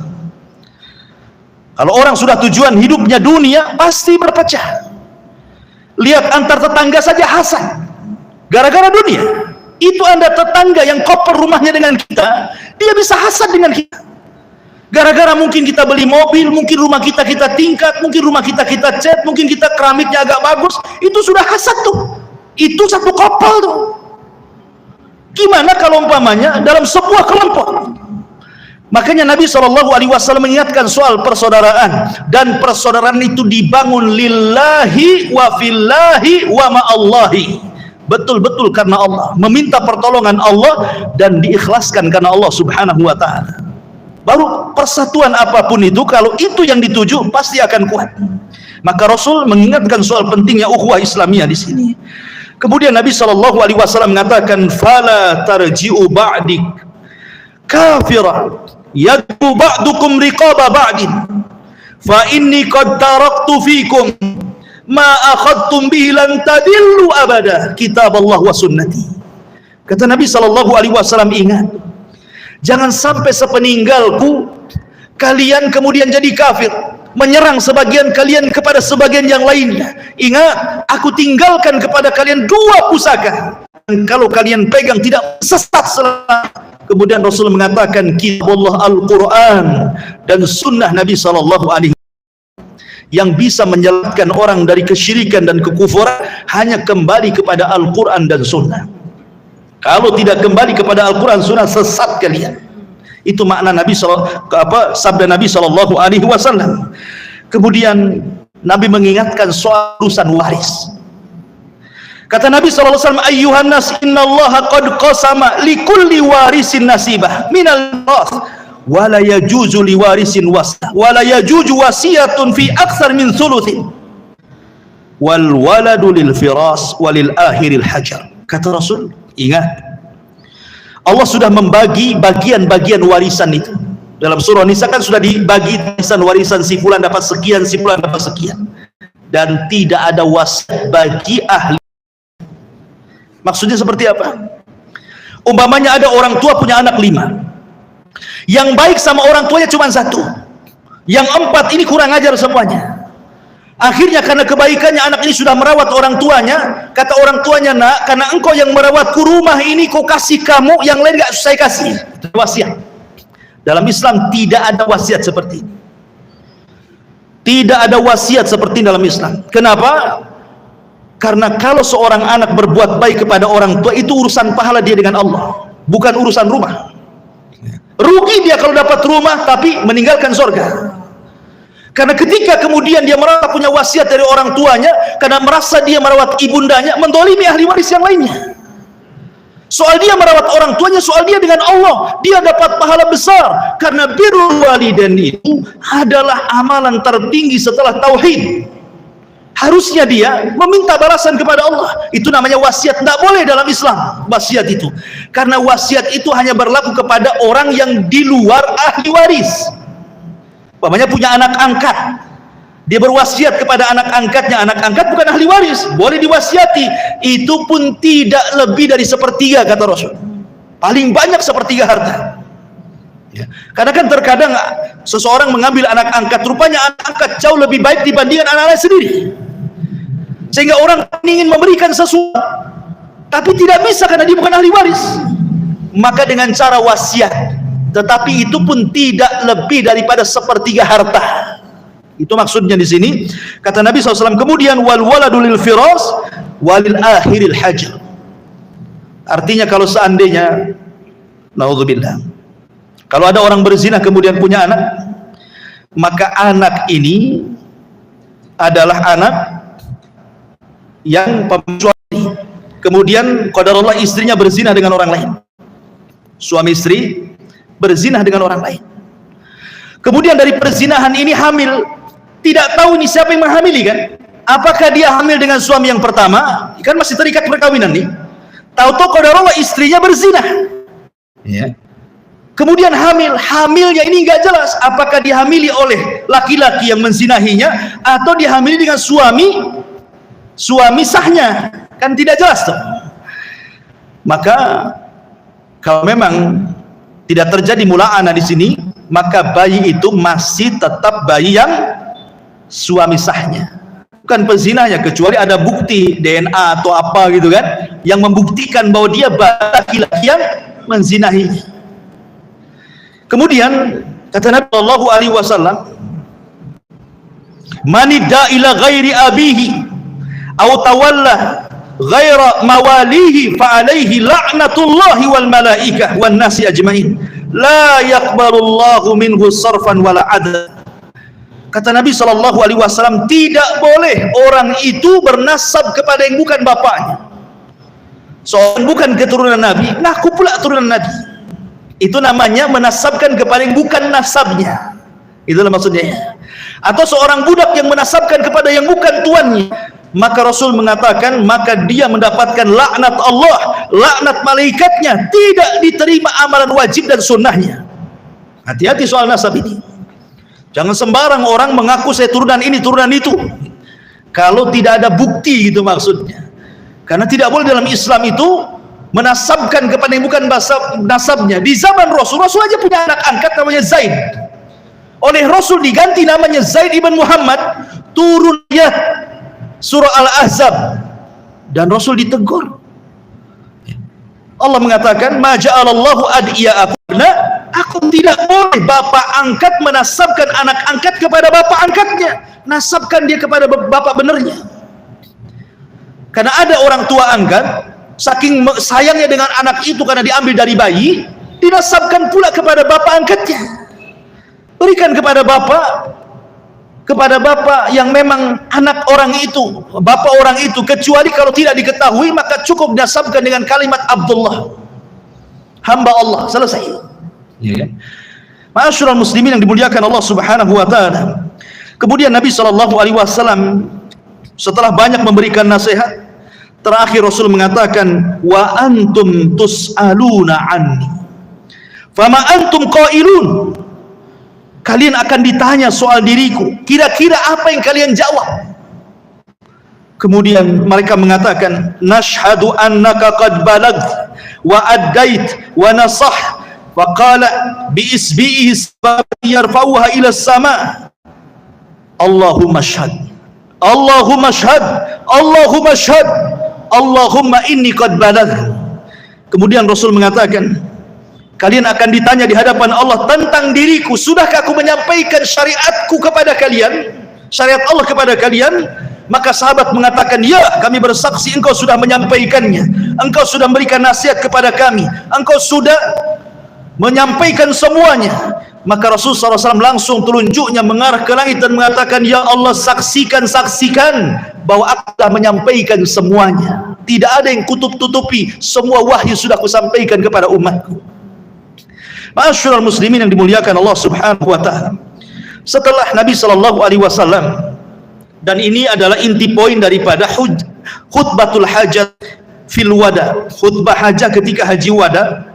Kalau orang sudah tujuan hidupnya dunia pasti berpecah. Lihat antar tetangga saja hasad gara-gara dunia. Itu Anda tetangga yang koper rumahnya dengan kita, dia bisa hasad dengan kita. Gara-gara mungkin kita beli mobil, mungkin rumah kita tingkat, mungkin rumah kita cat, mungkin kita keramiknya agak bagus, itu sudah hasad tuh. Itu satu kopel tuh. Gimana kalau umpamanya dalam sebuah kelompok? Makanya Nabi SAW mengingatkan soal persaudaraan, dan persaudaraan itu dibangun lillahi wa fillahi wa ma'allahi, betul-betul karena Allah, meminta pertolongan Allah dan diikhlaskan karena Allah Subhanahu wa ta'ala. Baru persatuan apapun itu, kalau itu yang dituju, pasti akan kuat. Maka Rasul mengingatkan soal pentingnya ukhuwah Islamiyah di sini. Kemudian Nabi SAW mengatakan, fala tarji'u ba'dik kafira yadbu ba'dukum riqaba ba'din fa inni qad taraktu fikum ma akhadtum bihi lan tadillu abada kitab Allah wa sunnati. Kata Nabi SAW, ingat, jangan sampai sepeninggalku kalian kemudian jadi kafir, menyerang sebagian kalian kepada sebagian yang lainnya. Ingat, aku tinggalkan kepada kalian dua pusaka, dan kalau kalian pegang tidak sesat selama. Kemudian Rasul mengatakan, kitabullah Al-Quran dan sunnah Nabi SAW. Yang bisa menyelamatkan orang dari kesyirikan dan kekufuran hanya kembali kepada Al-Quran dan sunnah. Kalau tidak kembali kepada Al-Quran sunnah, sesat kalian. Itu makna sabda Nabi SAW. Kemudian Nabi mengingatkan soal urusan waris. Kata Nabi SAW, ayyuhan nas innallaha qad qasama likulli warisin nasibah minal miras wala yajuzu liwarisin wasiyah wala yajuzu wasiyatun fi aktsar min thuluthin wal waladu lil firas walil akhiril hajar. Kata Rasul, ingat, Allah sudah membagi bagian-bagian warisan itu. Dalam surah Nisa kan sudah dibagi warisan si fulan dapat sekian, si fulan dapat sekian, dan tidak ada wasiat bagi ahli. Maksudnya seperti apa? Umpamanya ada orang tua punya anak 5, yang baik sama orang tuanya cuma 1, yang 4 ini kurang ajar semuanya. Akhirnya karena kebaikannya anak ini sudah merawat orang tuanya, kata orang tuanya, nak, karena engkau yang merawatku, rumah ini kau kasih kamu, yang lain gak saya kasih. Itu wasiat. Dalam Islam tidak ada wasiat seperti ini. Tidak ada wasiat seperti ini dalam Islam. Kenapa? Karena kalau seorang anak berbuat baik kepada orang tua, itu urusan pahala dia dengan Allah, bukan urusan rumah. Rugi dia kalau dapat rumah tapi meninggalkan surga. Karena ketika kemudian dia merasa punya wasiat dari orang tuanya, karena merasa dia merawat ibundanya, mendolimi ahli waris yang lainnya. Soal dia merawat orang tuanya, soal dia dengan Allah, dia dapat pahala besar. Karena birrul walidain itu adalah amalan tertinggi setelah tauhid. Harusnya dia meminta balasan kepada Allah. Itu namanya wasiat. Tidak boleh dalam Islam wasiat itu, karena wasiat itu hanya berlaku kepada orang yang di luar ahli waris. Umpamanya punya anak angkat, dia berwasiat kepada anak angkatnya. Anak angkat bukan ahli waris, boleh diwasiati. Itu pun tidak lebih dari 1/3 kata Rasul. Paling banyak 1/3 harta. Ya. Karena kan terkadang seseorang mengambil anak angkat, rupanya anak angkat jauh lebih baik dibandingkan anak-anak sendiri, sehingga orang ingin memberikan sesuatu tapi tidak bisa karena dia bukan ahli waris. Maka dengan cara wasiat, tetapi itu pun tidak lebih daripada 1/3 harta. Itu maksudnya di sini. Kata Nabi SAW, kemudian wal waladu lil firas walil akhiril hajar. Artinya kalau seandainya, naudzubillah, kalau ada orang berzina kemudian punya anak, maka anak ini adalah anak yang suami, kemudian qadarullah istrinya berzina dengan orang lain. Suami istri berzina dengan orang lain. Kemudian dari perzinahan ini hamil. Tidak tahu ini siapa yang menghamili kan? Apakah dia hamil dengan suami yang pertama? Kan masih terikat perkawinan nih. Tahu-tahu qadarullah istrinya berzina. Ya. Kemudian hamilnya ini nggak jelas. Apakah dihamili oleh laki-laki yang menzinahinya atau dihamili dengan suami sahnya? Kan tidak jelas tuh. Maka kalau memang tidak terjadi mula'anah di sini, maka bayi itu masih tetap bayi yang suami sahnya, bukan pezinanya, kecuali ada bukti DNA atau apa gitu kan, yang membuktikan bahwa dia laki-laki yang menzinahinya. Kemudian kata Nabi sallallahu alaihi wasallam, manidda ila ghairi abihi aw tawalla ghaira mawalihi fa alaihi la'natullahi wal malaikah wan nasi ajmain la yaqbalullahu minhu sarfan wala adl. Kata Nabi SAW, tidak boleh orang itu bernasab kepada yang bukan bapaknya. Seorang bukan keturunan Nabi, ngaku pula keturunan Nabi. Itu namanya menasabkan kepada yang bukan nasabnya. Itulah maksudnya. Atau seorang budak yang menasabkan kepada yang bukan tuannya, maka Rasul mengatakan, maka dia mendapatkan laknat Allah, laknat malaikatnya, tidak diterima amalan wajib dan sunnahnya. Hati-hati soal nasab ini. Jangan sembarang orang mengaku saya turunan ini, turunan itu, kalau tidak ada bukti, gitu maksudnya. Karena tidak boleh dalam Islam itu menasabkan kepada yang bukan nasabnya. Di zaman Rasul aja punya anak angkat namanya Zaid. Oleh Rasul diganti namanya Zaid ibn Muhammad, turunnya surah Al-Ahzab, dan Rasul ditegur. Allah mengatakan, ma ja'alallahu ad'iya'akunna, aku tidak boleh bapak angkat menasabkan anak angkat kepada bapak angkatnya, nasabkan dia kepada bapak benernya. Karena ada orang tua angkat, saking sayangnya dengan anak itu karena diambil dari bayi, dinasabkan pula kepada bapak angkatnya. Berikan kepada bapak kepada bapak yang memang anak orang itu, bapak orang itu, kecuali kalau tidak diketahui maka cukup nasabkan dengan kalimat Abdullah, hamba Allah, selesai. Ya. Ma'asyiral muslimin yang dimuliakan Allah Subhanahu wa taala. Kemudian Nabi SAW setelah banyak memberikan nasihat, terakhir Rasul mengatakan, wa antum tus'aluna anni fama antum qailun. Kalian akan ditanya soal diriku, kira-kira apa yang kalian jawab? Kemudian mereka mengatakan, nashhadu annaka qad balagh wa addait wa nasah. Faqala bi isbihi yarfa'uha ila as-sama. Allahumma shahad, Allahumma shahad, Allahumma shahad, Allahumma inni qad balagh. Kemudian Rasul mengatakan, kalian akan ditanya di hadapan Allah tentang diriku, sudahkah aku menyampaikan syariatku kepada kalian, syariat Allah kepada kalian? Maka sahabat mengatakan, ya, kami bersaksi engkau sudah menyampaikannya, engkau sudah memberikan nasihat kepada kami, engkau sudah menyampaikan semuanya. Maka Rasulullah SAW langsung telunjuknya mengarah ke langit dan mengatakan, ya Allah, saksikan bahwa aku telah menyampaikan semuanya, tidak ada yang kutup-tutupi, semua wahyu sudah kusampaikan kepada umatku. Ma'asyiral muslimin yang dimuliakan Allah Subhanahu wa taala. Setelah Nabi SAW, dan ini adalah inti poin daripada khutbatul hajat fil wada, khutbah hajat ketika haji wada.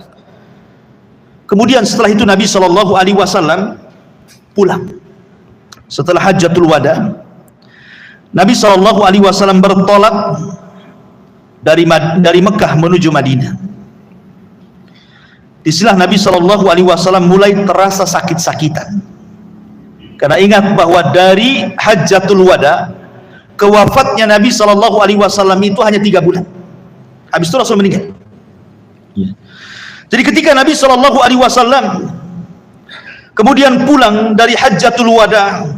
Kemudian setelah itu Nabi SAW pulang. Setelah hajatul wada, Nabi SAW bertolak dari Mekah menuju Madinah. Disinilah Nabi SAW mulai terasa sakit-sakitan. Karena ingat bahwa dari hajatul wada ke wafatnya Nabi SAW itu hanya 3 bulan. Habis itu Rasul meninggal. Jadi ketika Nabi SAW kemudian pulang dari hajatul wada,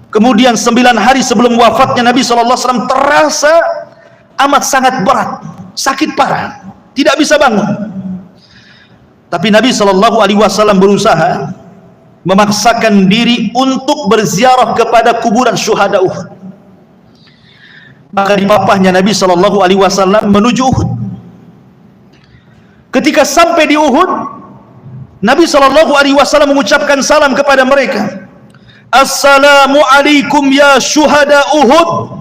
kemudian 9 hari sebelum wafatnya Nabi SAW terasa amat sangat berat, sakit parah, tidak bisa bangun. Tapi Nabi SAW berusaha memaksakan diri untuk berziarah kepada kuburan syuhada Uhud. Maka dipapahnya Nabi SAW menuju Uhud. Ketika sampai di Uhud, Nabi SAW mengucapkan salam kepada mereka. Assalamu alaikum ya syuhada Uhud,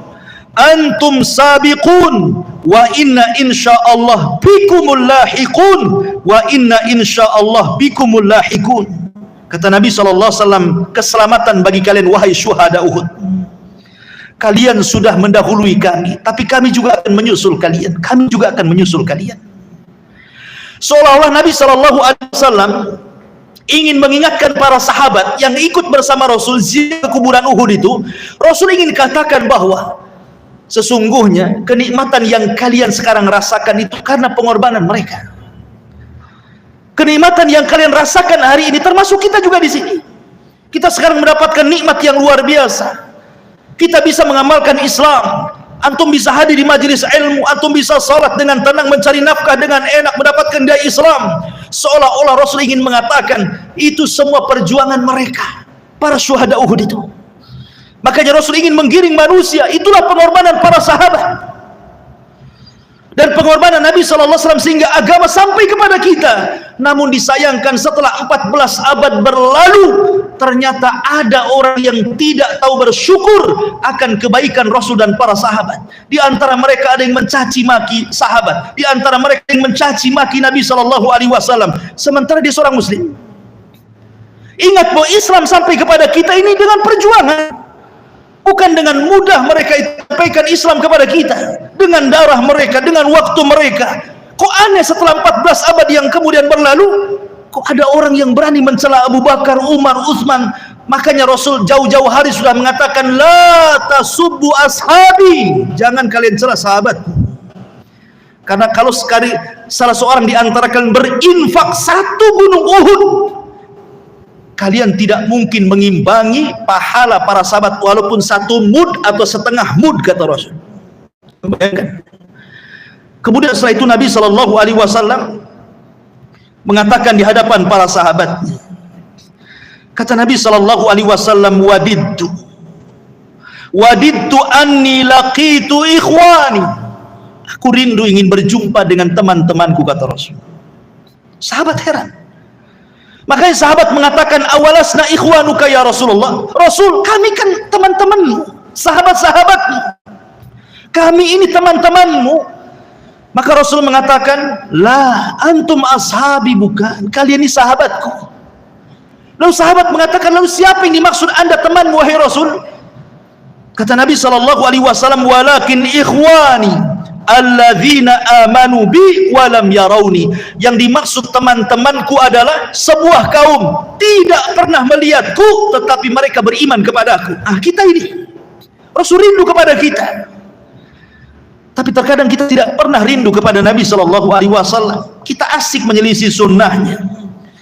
antum sabiqun wa inna insyaallah bikumul lahiqun, wa inna insyaallah bikumul lahiqun. Kata Nabi SAW, keselamatan bagi kalian wahai syuhada Uhud. Kalian sudah mendahului kami, tapi kami juga akan menyusul kalian. Kami juga akan menyusul kalian. Seolah-olah Nabi SAW ingin mengingatkan para sahabat yang ikut bersama Rasul ziarah kuburan Uhud itu. Rasul ingin katakan bahwa sesungguhnya kenikmatan yang kalian sekarang rasakan itu karena pengorbanan mereka. Kenikmatan yang kalian rasakan hari ini, termasuk kita juga di sini. Kita sekarang mendapatkan nikmat yang luar biasa. Kita bisa mengamalkan Islam. Antum bisa hadir di majelis ilmu, antum bisa salat dengan tenang, mencari nafkah dengan enak, mendapatkan dai Islam. Seolah-olah Rasul ingin mengatakan itu semua perjuangan mereka, para syuhada Uhud itu. Makanya Rasul ingin menggiring manusia, itulah pengorbanan para sahabat dan pengorbanan Nabi SAW sehingga agama sampai kepada kita. Namun disayangkan setelah 14 abad berlalu, ternyata ada orang yang tidak tahu bersyukur akan kebaikan Rasul dan para sahabat. Di antara mereka ada yang mencaci maki sahabat, di antara mereka yang mencaci maki Nabi SAW, sementara dia seorang muslim. Ingat bahwa Islam sampai kepada kita ini dengan perjuangan. Bukan dengan mudah mereka sampaikan Islam kepada kita, dengan darah mereka, dengan waktu mereka. Kok aneh setelah 14 abad yang kemudian berlalu, kok ada orang yang berani mencela Abu Bakar, Umar, Utsman. Makanya Rasul jauh-jauh hari sudah mengatakan, la tasubbu ashabi, jangan kalian cela sahabatku. Karena kalau sekali salah seorang di antara kalian berinfak 1 gunung Uhud, kalian tidak mungkin mengimbangi pahala para sahabat walaupun 1 mud atau setengah mud, kata Rasul. Bayangkan. Kemudian setelah itu Nabi SAW mengatakan di hadapan para sahabat, Kata Nabi SAW, wadidtu anni laqitu ikhwani. Aku rindu ingin berjumpa dengan teman-temanku, kata Rasul. Sahabat heran. Makanya sahabat mengatakan, awalasna ikhwanuka ya Rasulullah. Rasul, kami kan teman-temanmu, sahabat-sahabatmu, kami ini teman-temanmu. Maka Rasul mengatakan, la antum ashabi, bukan, kalian ini sahabatku. Lalu sahabat mengatakan, lalu siapa yang dimaksud anda temanmu wahai Rasul? Kata Nabi SAW, walakin ikhwani alladzina amanu bi walam yarawni. Yang dimaksud teman-temanku adalah sebuah kaum tidak pernah melihatku tetapi mereka beriman kepadaku. Kita ini Rasul rindu kepada kita, tapi terkadang kita tidak pernah rindu kepada Nabi SAW. Kita asik menyelisih sunnahnya,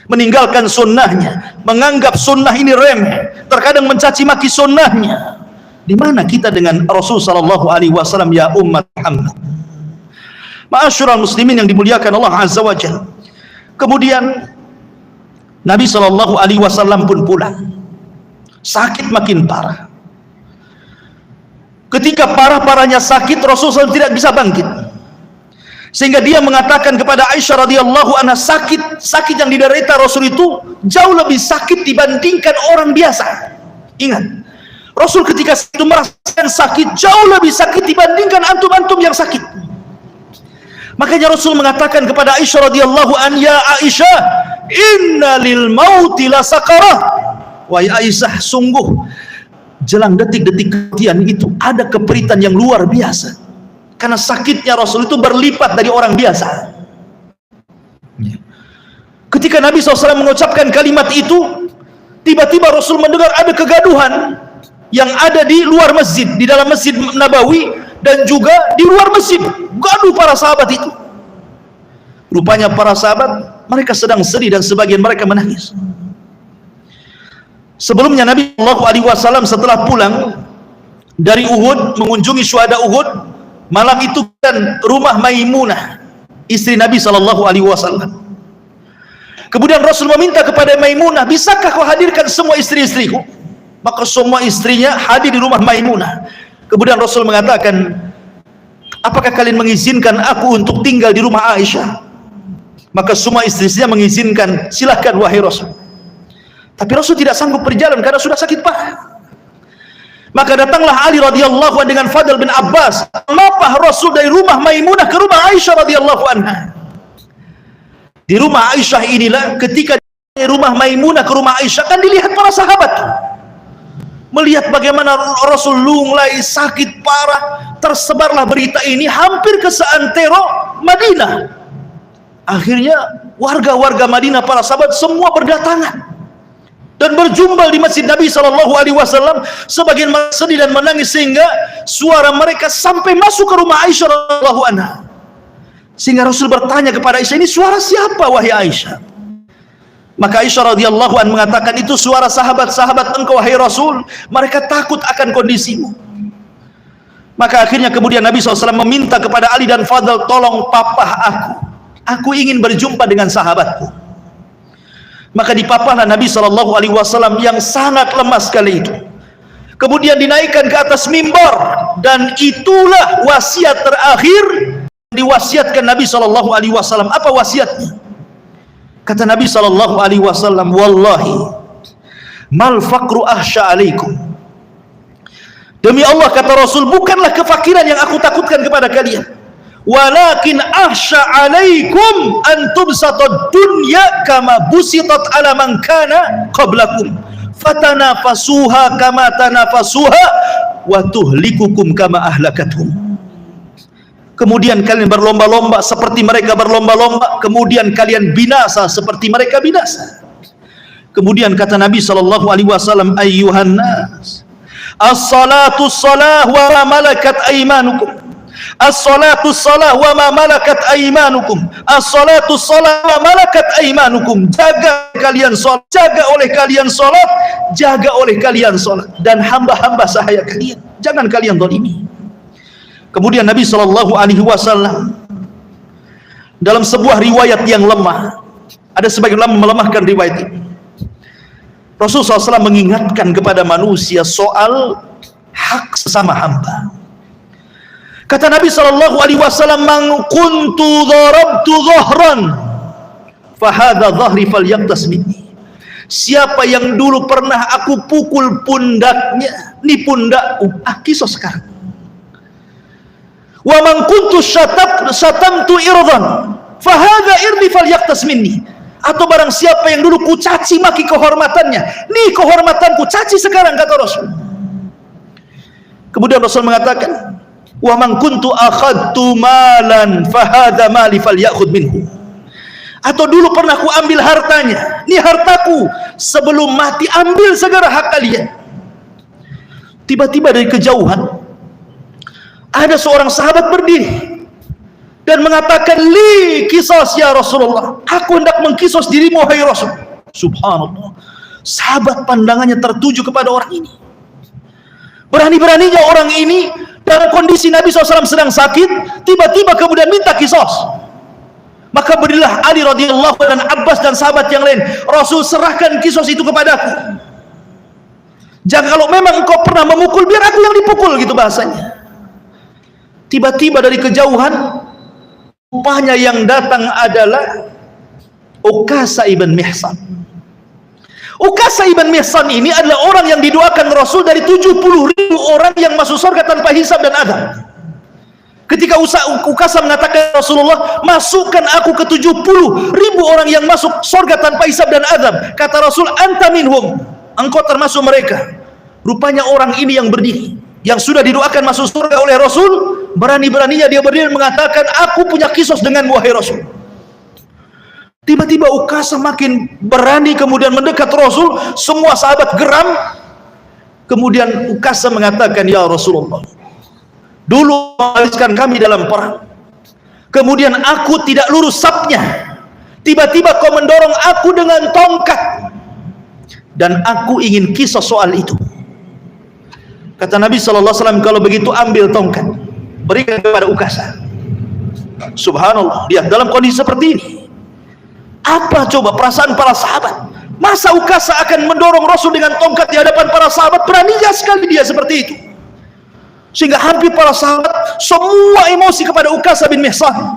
meninggalkan sunnahnya, menganggap sunnah ini remeh, terkadang mencaci maki sunnahnya. Di mana kita dengan Rasul SAW, ya umat Muhammad? Ma'asyiral muslimin yang dimuliakan Allah Azza wa Jalla. Kemudian Nabi SAW pun pulang. Sakit makin parah. Ketika parah-parahnya sakit, Rasulullah SAW tidak bisa bangkit. Sehingga dia mengatakan kepada Aisyah radhiyallahu anha, sakit yang diderita Rasul itu jauh lebih sakit dibandingkan orang biasa. Ingat, Rasul ketika itu merasakan sakit jauh lebih sakit dibandingkan antum-antum yang sakit. Makanya Rasul mengatakan kepada Aisyah radhiyallahu anha, ya Aisyah, inna lil mauti la sakarah. Wahai Aisyah, sungguh jelang detik-detik kematian itu ada keperitan yang luar biasa. Karena sakitnya Rasul itu berlipat dari orang biasa. Ketika Nabi SAW mengucapkan kalimat itu, tiba-tiba Rasul mendengar ada kegaduhan yang ada di luar masjid, di dalam Masjid Nabawi dan juga di luar masjid. Gaduh para sahabat itu. Rupanya para sahabat mereka sedang sedih dan sebagian mereka menangis. Sebelumnya Nabi SAW setelah pulang dari Uhud, mengunjungi syuhada Uhud, malam itu dan rumah Maimunah, istri Nabi SAW. Kemudian Rasul meminta kepada Maimunah, bisakah kau hadirkan semua istri-istriku? Maka semua istrinya hadir di rumah Maimunah. Kemudian Rasul mengatakan, apakah kalian mengizinkan aku untuk tinggal di rumah Aisyah? Maka semua istri-istrinya mengizinkan, silahkan wahai Rasul. Tapi Rasul tidak sanggup berjalan karena sudah sakit parah. Maka datanglah Ali radhiyallahu anhu dengan Fadl bin Abbas, mengapah Rasul dari rumah Maimunah ke rumah Aisyah radhiyallahu anha. Di rumah Aisyah inilah, ketika dari rumah Maimunah ke rumah Aisyah, kan dilihat para sahabat, melihat bagaimana Rasul lunglai, sakit parah. Tersebarlah berita ini hampir ke seantero Madinah. Akhirnya warga-warga Madinah, para sahabat semua berdatangan dan berjumbal di masjid Nabi SAW. Sebagian sedih dan menangis sehingga suara mereka sampai masuk ke rumah Aisyah radhiyallahu anha. Sehingga Rasul bertanya kepada Aisyah, ini suara siapa wahai Aisyah? Maka Aisyah radhiyallahu anha mengatakan, itu suara sahabat-sahabat engkau wahai Rasul, mereka takut akan kondisimu. Maka akhirnya kemudian Nabi SAW meminta kepada Ali dan Fadl, tolong papah aku ingin berjumpa dengan sahabatku. Maka dipapahlah Nabi SAW yang sangat lemas kali itu. Kemudian dinaikkan ke atas mimbar, dan itulah wasiat terakhir diwasiatkan Nabi SAW. Apa wasiatnya? Kata Nabi SAW, wallahi mal faqru ahsya alaikum. Demi Allah, kata Rasul, bukanlah kefakiran yang aku takutkan kepada kalian, walakin ahsya alaikum an tubsatad dunya kama busitat ala man kana qablakum fatanafasuha kama tanafasuha wa tuhlikukum kama ahlakathum. Kemudian kalian berlomba-lomba seperti mereka berlomba-lomba, kemudian kalian binasa seperti mereka binasa. Kemudian kata Nabi SAW, ayyuhan nas, as-salatu salah wa ma malakat aymanukum. As-salatu salah wa ma malakat aymanukum. As-salatu salah wa malakat aymanukum. Jaga kalian salat, jaga oleh kalian salat, jaga oleh kalian salat, dan hamba-hamba sahaya kalian jangan kalian zalimi. Kemudian Nabi SAW dalam sebuah riwayat yang lemah, ada sebagian ulama melemahkan riwayat ini, Rasulullah SAW mengingatkan kepada manusia soal hak sesama hamba. Kata Nabi SAW, "Man kuntu darabtu dhahran, fahadha dhahri falyaqtas minni." Siapa yang dulu pernah aku pukul pundaknya, ini pundakku, kisos sekarang. "Wa man kuntu syatamtu irdan, fahadha irdi falyaqtas minni." Atau barang siapa yang dulu ku caci maki kehormatannya, nih kehormatanku, caci sekarang, kata Rasul. Kemudian Rasul mengatakan, "Wa man kuntu akhadtu malan fahadha mali falyakhudh minhu." Atau dulu pernah ku ambil hartanya, nih hartaku, sebelum mati ambil segera hak kalian. Tiba-tiba dari kejauhan ada seorang sahabat berdiri dan mengatakan, "Li kisos ya Rasulullah, aku hendak mengkisos dirimu wahai Rasul." Subhanallah, sahabat pandangannya tertuju kepada orang ini. Berani-beraninya orang ini dalam kondisi Nabi SAW sedang sakit, tiba-tiba kemudian minta kisos. Maka berilah Ali radhiyallahu dan Abbas dan sahabat yang lain, "Rasul, serahkan kisos itu kepadaku. Jangan, kalau memang engkau pernah memukul, biar aku yang dipukul," gitu bahasanya. Tiba-tiba dari kejauhan, rupanya yang datang adalah Ukasha ibn Mihsan. Ukasha ibn Mihsan ini adalah orang yang didoakan Rasul dari 70.000 orang yang masuk surga tanpa hisab dan adab. Ketika Ukasha mengatakan, "Rasulullah, masukkan aku ke 70.000 orang yang masuk surga tanpa hisab dan adab." Kata Rasul, "Anta minhum," engkau termasuk mereka. Rupanya orang ini yang berdiri, yang sudah didoakan masuk surga oleh Rasul, berani-beraninya dia berdiri mengatakan, "Aku punya kisos denganmu wahai Rasul." Tiba-tiba Ukasha makin berani kemudian mendekat Rasul, semua sahabat geram. Kemudian Ukasha mengatakan, "Ya Rasulullah, dulu menghabiskan kami dalam perang, kemudian aku tidak lurus sapnya, tiba-tiba kau mendorong aku dengan tongkat, dan aku ingin kisos soal itu." Kata Nabi SAW, "Kalau begitu ambil tongkat, berikan kepada Ukasha." Subhanallah, lihat dalam kondisi seperti ini, apa coba perasaan para sahabat? Masa Ukasha akan mendorong Rasul dengan tongkat di hadapan para sahabat? Beraninya sekali dia seperti itu, sehingga hampir para sahabat semua emosi kepada Ukasha bin Mihsan.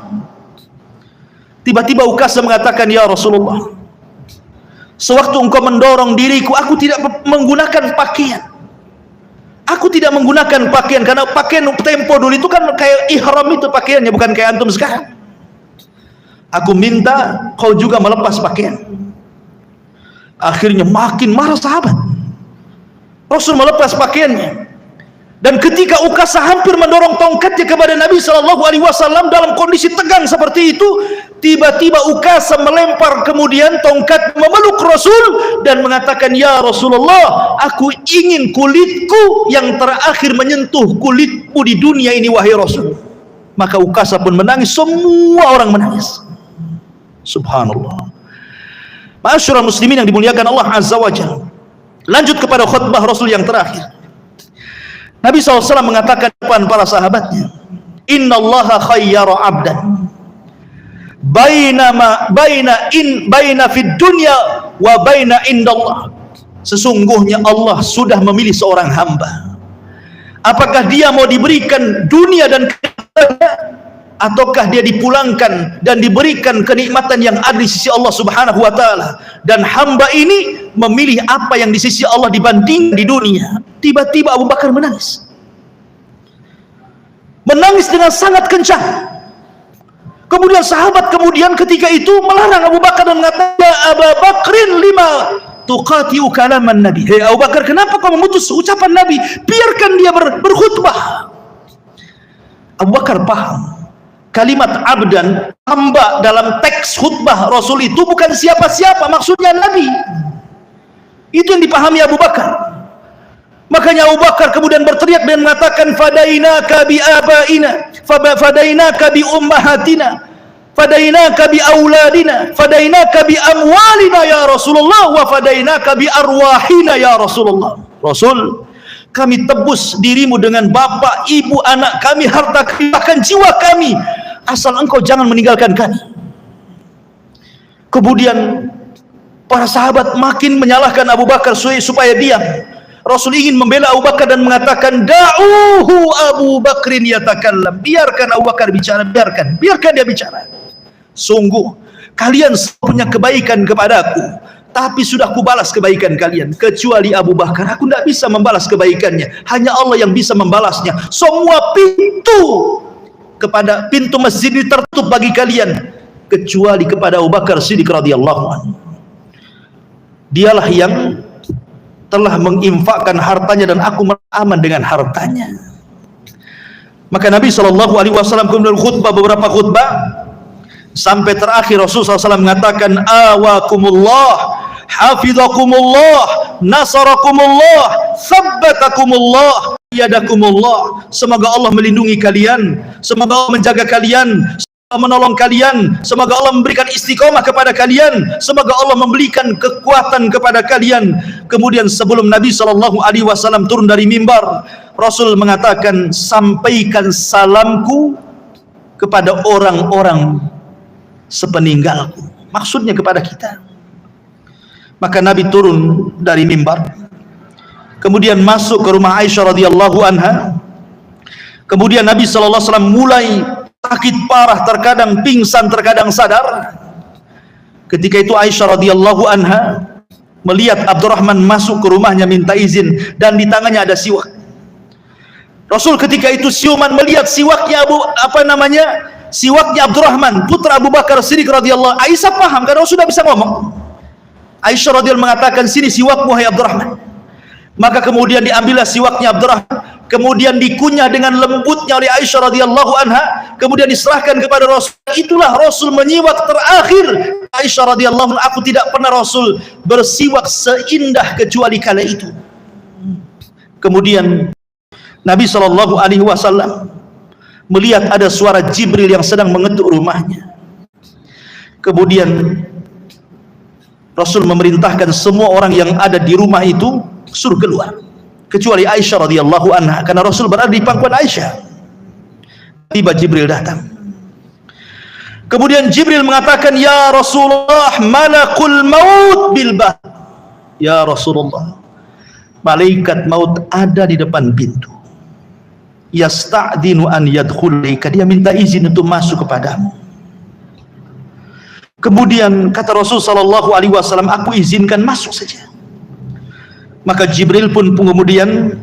Tiba-tiba Ukasha mengatakan, "Ya Rasulullah, sewaktu engkau mendorong diriku, aku tidak menggunakan pakaian. Aku tidak menggunakan pakaian, karena pakaian tempo dulu itu kan kayak ihram, itu pakaiannya, bukan kayak antum sekarang. Aku minta kau juga melepas pakaian." Akhirnya makin marah sahabat. Rasul melepas pakaiannya, dan ketika Ukasha hampir mendorong tongkatnya kepada Nabi SAW dalam kondisi tegang seperti itu, tiba-tiba Ukasha melempar kemudian tongkat, memeluk Rasul dan mengatakan, "Ya Rasulullah, aku ingin kulitku yang terakhir menyentuh kulitmu di dunia ini wahai Rasul." Maka Ukasha pun menangis, semua orang menangis. Subhanallah. Ma'asyiral muslimin yang dimuliakan Allah Azza wa Jalla. Lanjut kepada khutbah Rasul yang terakhir. Nabi SAW mengatakan depan para sahabatnya, "Innallaha khayyara 'abdan baina fid dunya wa baina indallah." Sesungguhnya Allah sudah memilih seorang hamba. Apakah dia mau diberikan dunia dan kenikmatannya, ataukah dia dipulangkan dan diberikan kenikmatan yang ada di sisi Allah Subhanahu wa taala? Dan hamba ini memilih apa yang di sisi Allah dibanding di dunia. Tiba-tiba Abu Bakar menangis. Menangis dengan sangat kencang. Kemudian sahabat kemudian ketika itu melarang Abu Bakar dan mengatakan, "Ya Abu Bakrin, lima tuqatiu kalaman Nabi." Hei Abu Bakar, kenapa kau memutus ucapan Nabi? Biarkan dia berkhutbah. Abu Bakar paham kalimat abdan, hamba, dalam teks khutbah Rasul itu bukan siapa-siapa, maksudnya Nabi. Itu yang dipahami Abu Bakar. Makanya Abu Bakar kemudian berteriak dan mengatakan, "Fadainaka bi abaina, fadainaka bi ummahatina, fadainaka bi auladina, fadainaka bi amwalina ya Rasulullah, wa fadainaka bi arwahina ya Rasulullah." Rasul, kami tebus dirimu dengan bapak, ibu, anak kami, harta kami, bahkan jiwa kami, asal engkau jangan meninggalkan kami. Kemudian Para sahabat makin menyalahkan Abu Bakar supaya diam. Rasul ingin membela Abu Bakar dan mengatakan, da'uhu Abu Bakrin yatakallam. Biarkan Abu Bakar bicara, biarkan dia bicara. Sungguh kalian punya kebaikan kepadaku, tapi sudah kubalas kebaikan kalian. Kecuali Abu Bakar, aku tidak bisa membalas kebaikannya. Hanya Allah yang bisa membalasnya. Semua pintu masjid ini tertutup bagi kalian, kecuali kepada Abu Bakar Siddiq radhiyallahu anhu. Dialah yang telah menginfakkan hartanya dan aku aman dengan hartanya. Maka Nabi SAW kemudian khutbah beberapa khutbah sampai terakhir Rasulullah SAW mengatakan, awakumullah, hafizakumullah, nasarakumullah, sabbatakumullah, yadakumullah. Semoga Allah melindungi kalian, semoga Allah menjaga kalian, menolong kalian, semoga Allah memberikan istiqomah kepada kalian, semoga Allah memberikan kekuatan kepada kalian. Kemudian sebelum Nabi SAW turun dari mimbar, Rasul mengatakan, sampaikan salamku kepada orang-orang sepeninggalku, maksudnya kepada kita. Maka Nabi turun dari mimbar, kemudian masuk ke rumah Aisyah radhiyallahu anha. Kemudian Nabi SAW mulai sakit parah, terkadang pingsan, terkadang sadar. Ketika itu Aisyah radhiyallahu anha melihat Abdurrahman masuk ke rumahnya minta izin dan di tangannya ada siwak. Rasul ketika itu siuman melihat siwaknya siwaknya Abdurrahman putra Abu Bakar Siddiq radhiyallahu. Aisyah paham karena Rasul sudah bisa ngomong. Aisyah radhiyallahu mengatakan, sini siwakmu wahai Abdurrahman. Maka kemudian diambillah siwaknya Abdurrahman, kemudian dikunyah dengan lembutnya oleh Aisyah radhiyallahu anha, kemudian diserahkan kepada Rasul. Itulah Rasul menyiwak terakhir. Aisyah radhiyallahu anha, aku tidak pernah Rasul bersiwak seindah kecuali kala itu. Kemudian Nabi SAW melihat ada suara Jibril yang sedang mengetuk rumahnya. Kemudian Rasul memerintahkan semua orang yang ada di rumah itu suruh keluar, kecuali Aisyah radhiyallahu anha, karena Rasul berada di pangkuan Aisyah. Tiba Jibril datang. Kemudian Jibril mengatakan, ya Rasulullah, malakul maut bil bab. Ya Rasulullah, malaikat maut ada di depan pintu. Yasta'dinu an yadkhulaika, dia minta izin untuk masuk kepadamu. Kemudian kata Rasul SAW, aku izinkan masuk saja. Maka Jibril pun kemudian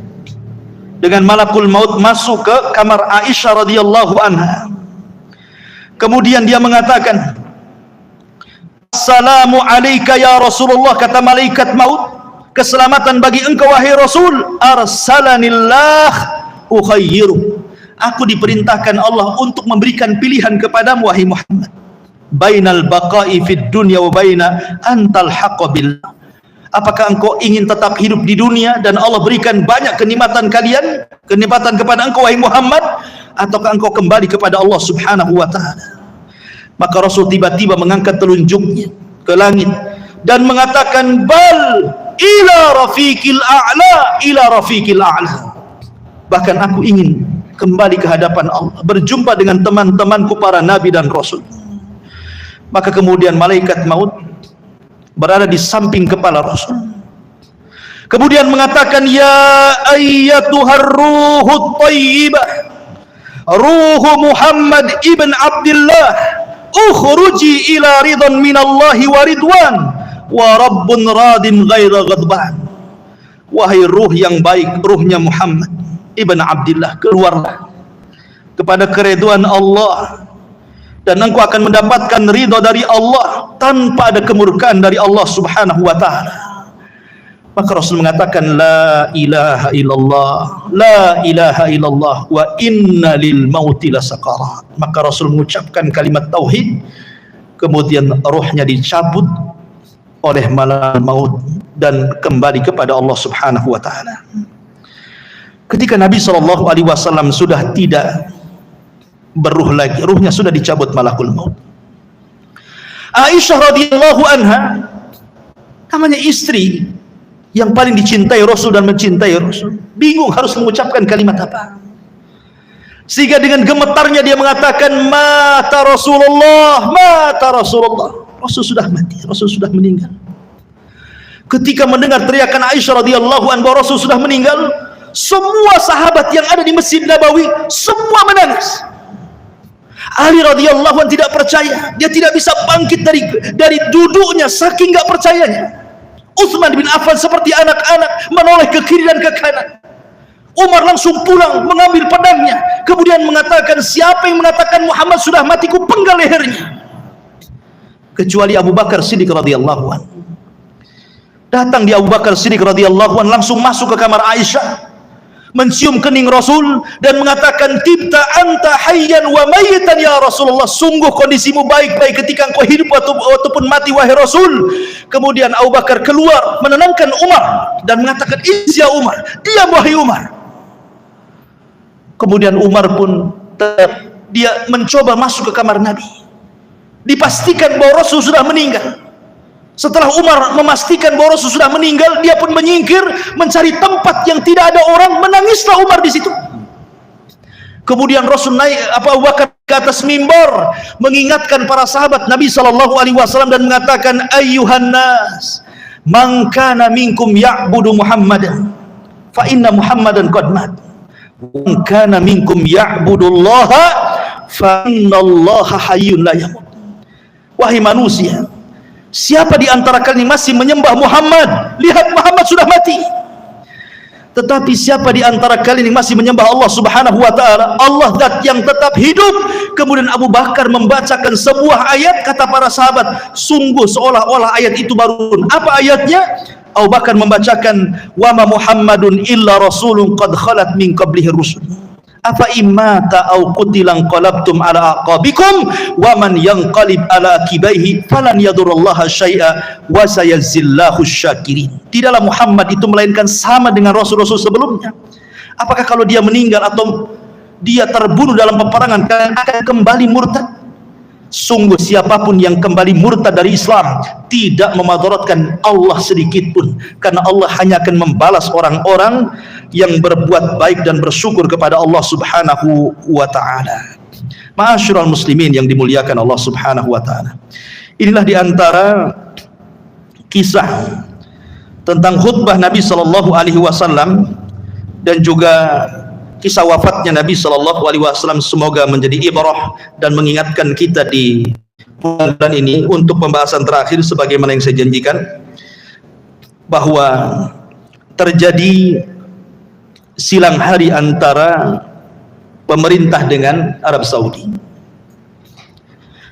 dengan malakul maut masuk ke kamar Aisyah radhiyallahu anha. Kemudian dia mengatakan, assalamu alayka ya Rasulullah, kata malaikat maut, keselamatan bagi engkau wahai Rasul. Arsalanillah ukhayyiru, aku diperintahkan Allah untuk memberikan pilihan kepadamu wahai Muhammad, bainal baqa'i fid dunya wa baina antal haqqa billah. Apakah engkau ingin tetap hidup di dunia dan Allah berikan banyak kenikmatan kepada engkau wahai Muhammad, ataukah engkau kembali kepada Allah Subhanahu wa taala? Maka Rasul tiba-tiba mengangkat telunjuknya ke langit dan mengatakan, bal ila rafiqil a'la, ila rafiqil a'la. Bahkan aku ingin kembali ke hadapan Allah, berjumpa dengan teman-temanku para nabi dan rasul. Maka kemudian malaikat maut berada di samping kepala Rasul, kemudian mengatakan, ya ayyatuhar ruhut thayyibah, ruhu Muhammad ibn Abdullah, ukhruji ila ridhan minallahi wa ridwan wa rabbun radin ghaira ghadban. Wahai ruh yang baik, ruhnya Muhammad ibn Abdullah, keluarlah kepada keridhaan Allah, dan engkau akan mendapatkan ridha dari Allah tanpa ada kemurkaan dari Allah Subhanahu wa taala. Maka Rasul mengatakan, la ilaha illallah, la ilaha illallah, wa inna lil mauti lasakarat. Maka Rasul mengucapkan kalimat tauhid, kemudian rohnya dicabut oleh malaikat maut dan kembali kepada Allah Subhanahu wa taala. Ketika Nabi SAW sudah tidak berruh lagi, ruhnya sudah dicabut malakul maut, Aisyah radhiyallahu anha, namanya istri yang paling dicintai Rasul dan mencintai Rasul, bingung harus mengucapkan kalimat apa, sehingga dengan gemetarnya dia mengatakan, mata Rasulullah, mata Rasulullah. Rasul sudah mati, Rasul sudah meninggal. ketika mendengar teriakan Aisyah radhiyallahu anha bahwa Rasul sudah meninggal, semua sahabat yang ada di Masjid Nabawi semua menangis. Ali radhiyallahu anhu tidak percaya, dia tidak bisa bangkit dari duduknya saking enggak percayanya. Utsman bin Affan seperti anak-anak menoleh ke kiri dan ke kanan. Umar langsung pulang mengambil pedangnya, kemudian mengatakan, siapa yang mengatakan Muhammad sudah mati, ku penggal lehernya. Kecuali Abu Bakar Siddiq radhiyallahu anhu. Datang di Abu Bakar Siddiq radhiyallahu anhu, langsung masuk ke kamar Aisyah, mencium kening Rasul dan mengatakan, tibta anta hayyan wa mayyitan ya Rasulullah, sungguh kondisimu baik-baik ketika engkau hidup ataupun mati wahai Rasul. Kemudian Abu Bakar keluar menenangkan Umar dan mengatakan, ya Umar, diam wahai Umar. Kemudian Umar pun dia mencoba masuk ke kamar Nabi, dipastikan bahwa Rasul sudah meninggal. Setelah Umar memastikan bahwa Rasul sudah meninggal, dia pun menyingkir mencari tempat yang tidak ada orang. Menangislah Umar di situ. Kemudian Rasul naik, Abu Bakar ke atas mimbar mengingatkan para sahabat Nabi SAW dan mengatakan, ayyuhan nas, man kana minkum ya'budu Muhammadan fa inna Muhammadan qad mat, man kana minkum ya'budullaha fa innallaha hayyun la yamut. Wahai manusia, siapa di antara kalian masih menyembah Muhammad, lihat Muhammad sudah mati. Tetapi siapa di antara kalian yang masih menyembah Allah Subhanahu wa taala, Allah zat yang tetap hidup. Kemudian Abu Bakar membacakan sebuah ayat, kata para sahabat, sungguh seolah-olah ayat itu baru. Apa ayatnya? Abu Bakar membacakan, wa ma Muhammadun illa rasulun qad khalat min qablihi rusul. Afa immata au qutilan qalabtum ala aqabikum wa man yanqalib ala akibaihi falan yadurullaha syai'a wa sayazillahu syakirin. Tidaklah Muhammad itu melainkan sama dengan rasul-rasul sebelumnya. Apakah kalau dia meninggal atau dia terbunuh dalam peperangan akan kembali murtad? Sungguh siapapun yang kembali murtad dari Islam tidak memadaratkan Allah sedikit pun, karena Allah hanya akan membalas orang-orang yang berbuat baik dan bersyukur kepada Allah Subhanahu wa taala. Ma'asyiral muslimin yang dimuliakan Allah Subhanahu wa taala. Inilah diantara kisah tentang khutbah Nabi sallallahu alaihi wasallam dan juga kisah wafatnya Nabi sallallahu alaihi wasallam. Semoga menjadi ibrah dan mengingatkan kita di bulan ini untuk pembahasan terakhir, sebagaimana yang saya janjikan bahwa terjadi silang hari antara pemerintah dengan Arab Saudi.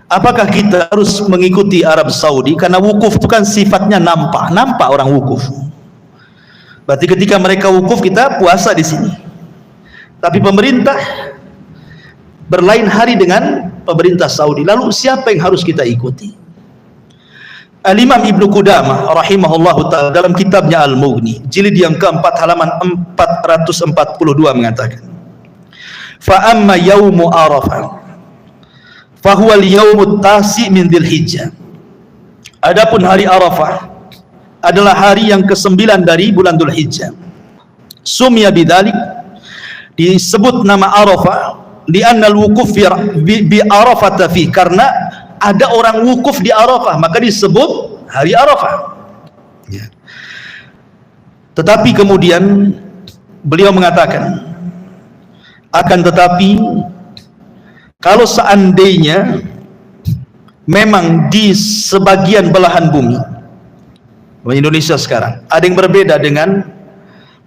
Apakah kita harus mengikuti Arab Saudi? Karena wukuf itu kan sifatnya nampak orang wukuf. Berarti ketika mereka wukuf, kita puasa di sini. Tapi pemerintah berlain hari dengan pemerintah Saudi. Lalu siapa yang harus kita ikuti? Al-Imam Ibnu Qudamah rahimahullahu ta'ala dalam kitabnya Al-Mughni jilid yang keempat halaman 442 mengatakan, fa amma yaumu arafah fahuwa al-yaumut tasi' min Dzulhijjah. Adapun hari Arafah adalah hari yang ke-9 dari bulan Dzulhijjah. Sumya bidzalik, disebut nama Arafah di annal wukuf bi Arafah fi, karena ada orang wukuf di Arafah maka disebut hari Arafah ya. Tetapi kemudian beliau mengatakan, akan tetapi kalau seandainya memang di sebagian belahan bumi Indonesia sekarang ada yang berbeda dengan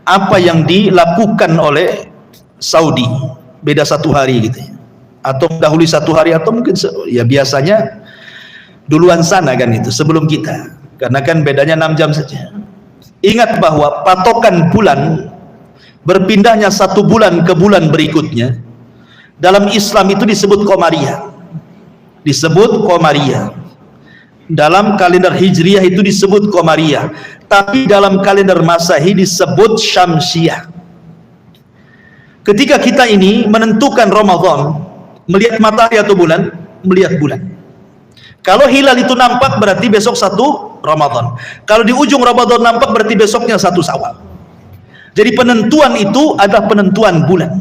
apa yang dilakukan oleh Saudi, beda 1 hari gitu ya, atau dahulu 1 hari, atau mungkin ya biasanya duluan sana kan itu sebelum kita, karena kan bedanya 6 jam saja. Ingat bahwa patokan bulan berpindahnya 1 bulan ke bulan berikutnya dalam Islam itu disebut Qamariyah, dalam kalender Hijriyah itu disebut Qamariyah, tapi dalam kalender Masehi disebut Syamsiyah. Ketika kita ini menentukan Ramadan, melihat matahari atau bulan? Melihat bulan. Kalau hilal itu nampak berarti besok 1 Ramadan. Kalau di ujung Ramadan nampak berarti besoknya 1 Syawal. Jadi penentuan itu adalah penentuan bulan.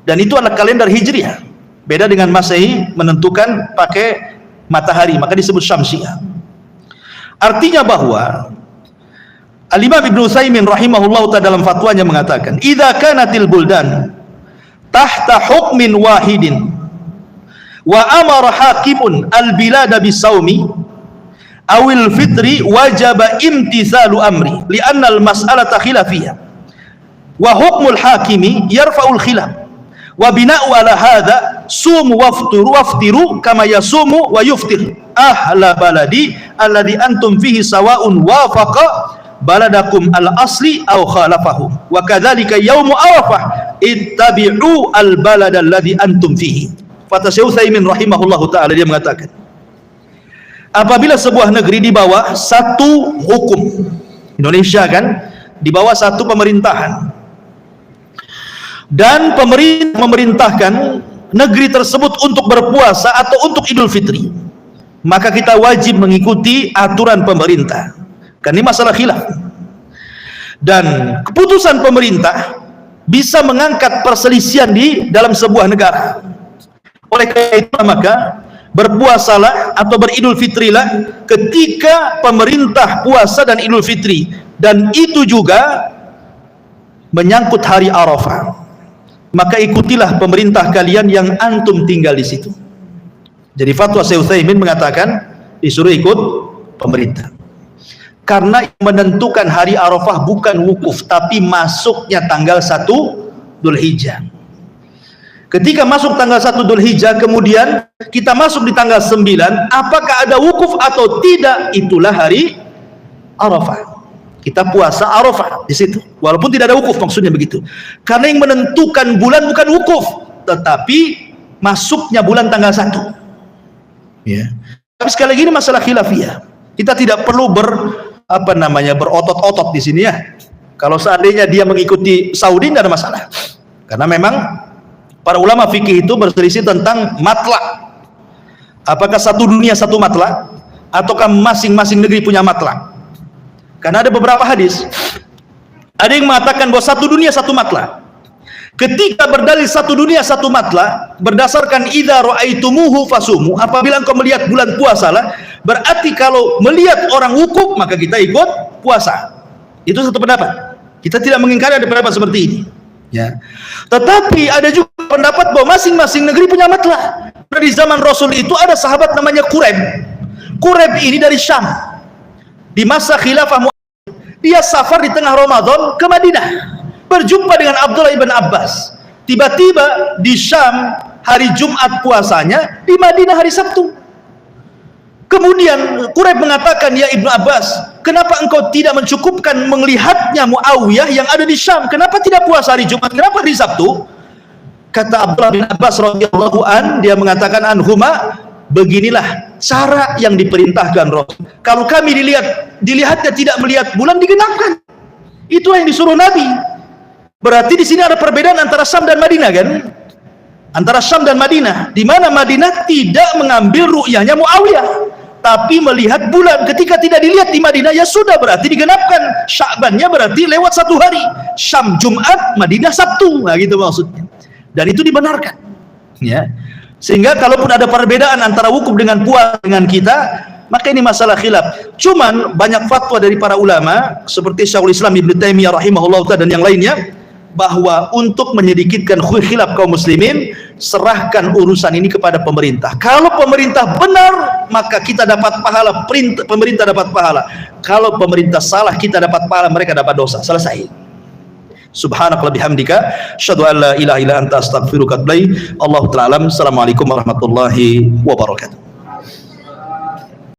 Dan itu adalah kalender Hijriah. Beda dengan Masehi menentukan pakai matahari, maka disebut Syamsiyah. Artinya bahwa Al-Imam Ibnu Utsaimin rahimahullah ta'ala dalam fatwanya mengatakan, idza kanatil buldan tahta hukmin wahidin wa amara hakimun al-bilada bis-saumi awil fitri wajaba imtithalu amri li'anna al-mas'alata khilafiyah wa hukmul hakimi yarfa'ul khilaf wa bina'u ala hadha sumu waftiru kama yasumu wa yuftir ahla baladi alladhi antum fihi sawa'un wafaqa baladakum al-asli aw khalafahu wa kadzalika yaumu arafah ittabi'u al-balada alladhi antum fihi. Fatwa Syekh Utsaimin rahimahullahu taala, dia mengatakan, apabila sebuah negeri di bawah satu hukum, Indonesia kan di bawah satu pemerintahan, dan pemerintah memerintahkan negeri tersebut untuk berpuasa atau untuk Idul Fitri, maka kita wajib mengikuti aturan pemerintah. Kan ini masalah khilaf, dan keputusan pemerintah bisa mengangkat perselisihan di dalam sebuah negara. Oleh karena itu maka berpuasalah atau beridul fitrilah ketika pemerintah puasa dan Idul Fitri, dan itu juga menyangkut hari Arafah. Maka ikutilah pemerintah kalian yang antum tinggal di situ. Jadi fatwa Syekh Utsaimin mengatakan disuruh ikut pemerintah. Karena yang menentukan hari Arafah bukan wukuf, tapi masuknya tanggal 1 Dzulhijjah. Ketika masuk tanggal 1 Dzulhijjah, kemudian kita masuk di tanggal 9, apakah ada wukuf atau tidak, itulah hari Arafah. Kita puasa Arafah di situ, walaupun tidak ada wukuf, maksudnya begitu. Karena yang menentukan bulan bukan wukuf, tetapi masuknya bulan tanggal 1. Ya. Tapi sekali lagi ini masalah khilafiyah. Kita tidak perlu berotot-otot di sini ya. Kalau seandainya dia mengikuti Saudi tidak ada masalah. Karena memang para ulama fikih itu berselisih tentang matlak. Apakah satu dunia satu matlak, ataukah masing-masing negeri punya matlak? Karena ada beberapa hadis. Ada yang mengatakan bahwa satu dunia satu matlak. Ketika berdalil satu dunia satu matlak, berdasarkan idza ra'aitumuhu fasumu, apabila engkau melihat bulan puasalah, berarti kalau melihat orang wukuf maka kita ikut puasa. Itu satu pendapat. Kita tidak mengingkari ada pendapat seperti ini. Ya. Tetapi ada juga pendapat bahwa masing-masing negeri punya matlak. Di zaman Rasul itu ada sahabat namanya Quraib. Quraib ini dari Syam. Di masa khilafah Mu'awiyah, dia safar di tengah Ramadan ke Madinah, berjumpa dengan Abdullah ibn Abbas. Tiba-tiba di Syam hari Jumat puasanya, di Madinah hari Sabtu. Kemudian Quraib mengatakan, ya Ibnu Abbas, kenapa engkau tidak mencukupkan melihatnya Muawiyah yang ada di Syam? Kenapa tidak puasa hari Jumat? Kenapa hari Sabtu? Kata Abdullah bin Abbas radhiyallahu an, dia mengatakan anhuma, beginilah cara yang diperintahkan Rasul. Kalau kami dilihatnya tidak melihat bulan, digenapkan. Itu yang disuruh Nabi. Berarti di sini ada perbedaan antara Syam dan Madinah kan? Antara Syam dan Madinah, di mana Madinah tidak mengambil ru'yahnya Muawiyah, tapi melihat bulan. Ketika tidak dilihat di Madinah, ya sudah, berarti digenapkan. Sya'bannya berarti lewat 1 hari. Syam Jumat, Madinah Sabtu. Nah gitu maksudnya. Dan itu dibenarkan. Ya. Sehingga kalaupun ada perbedaan antara wukuf dengan puasa dengan kita, maka ini masalah khilaf. Cuman banyak fatwa dari para ulama seperti Syekhul Islam Ibnu Taimiyah rahimahullah dan yang lainnya, bahwa untuk menyedikitkan khilaf kaum muslimin, serahkan urusan ini kepada pemerintah. Kalau pemerintah benar, maka kita dapat pahala, pemerintah dapat pahala. Kalau pemerintah salah, kita dapat pahala, mereka dapat dosa. Selesai. Subhanakallahumma bihamdika asyhadu an la ilaha illa anta astaghfiruka wa atubu ilaik. Allahu ta'ala alam. Assalamualaikum warahmatullahi wabarakatuh.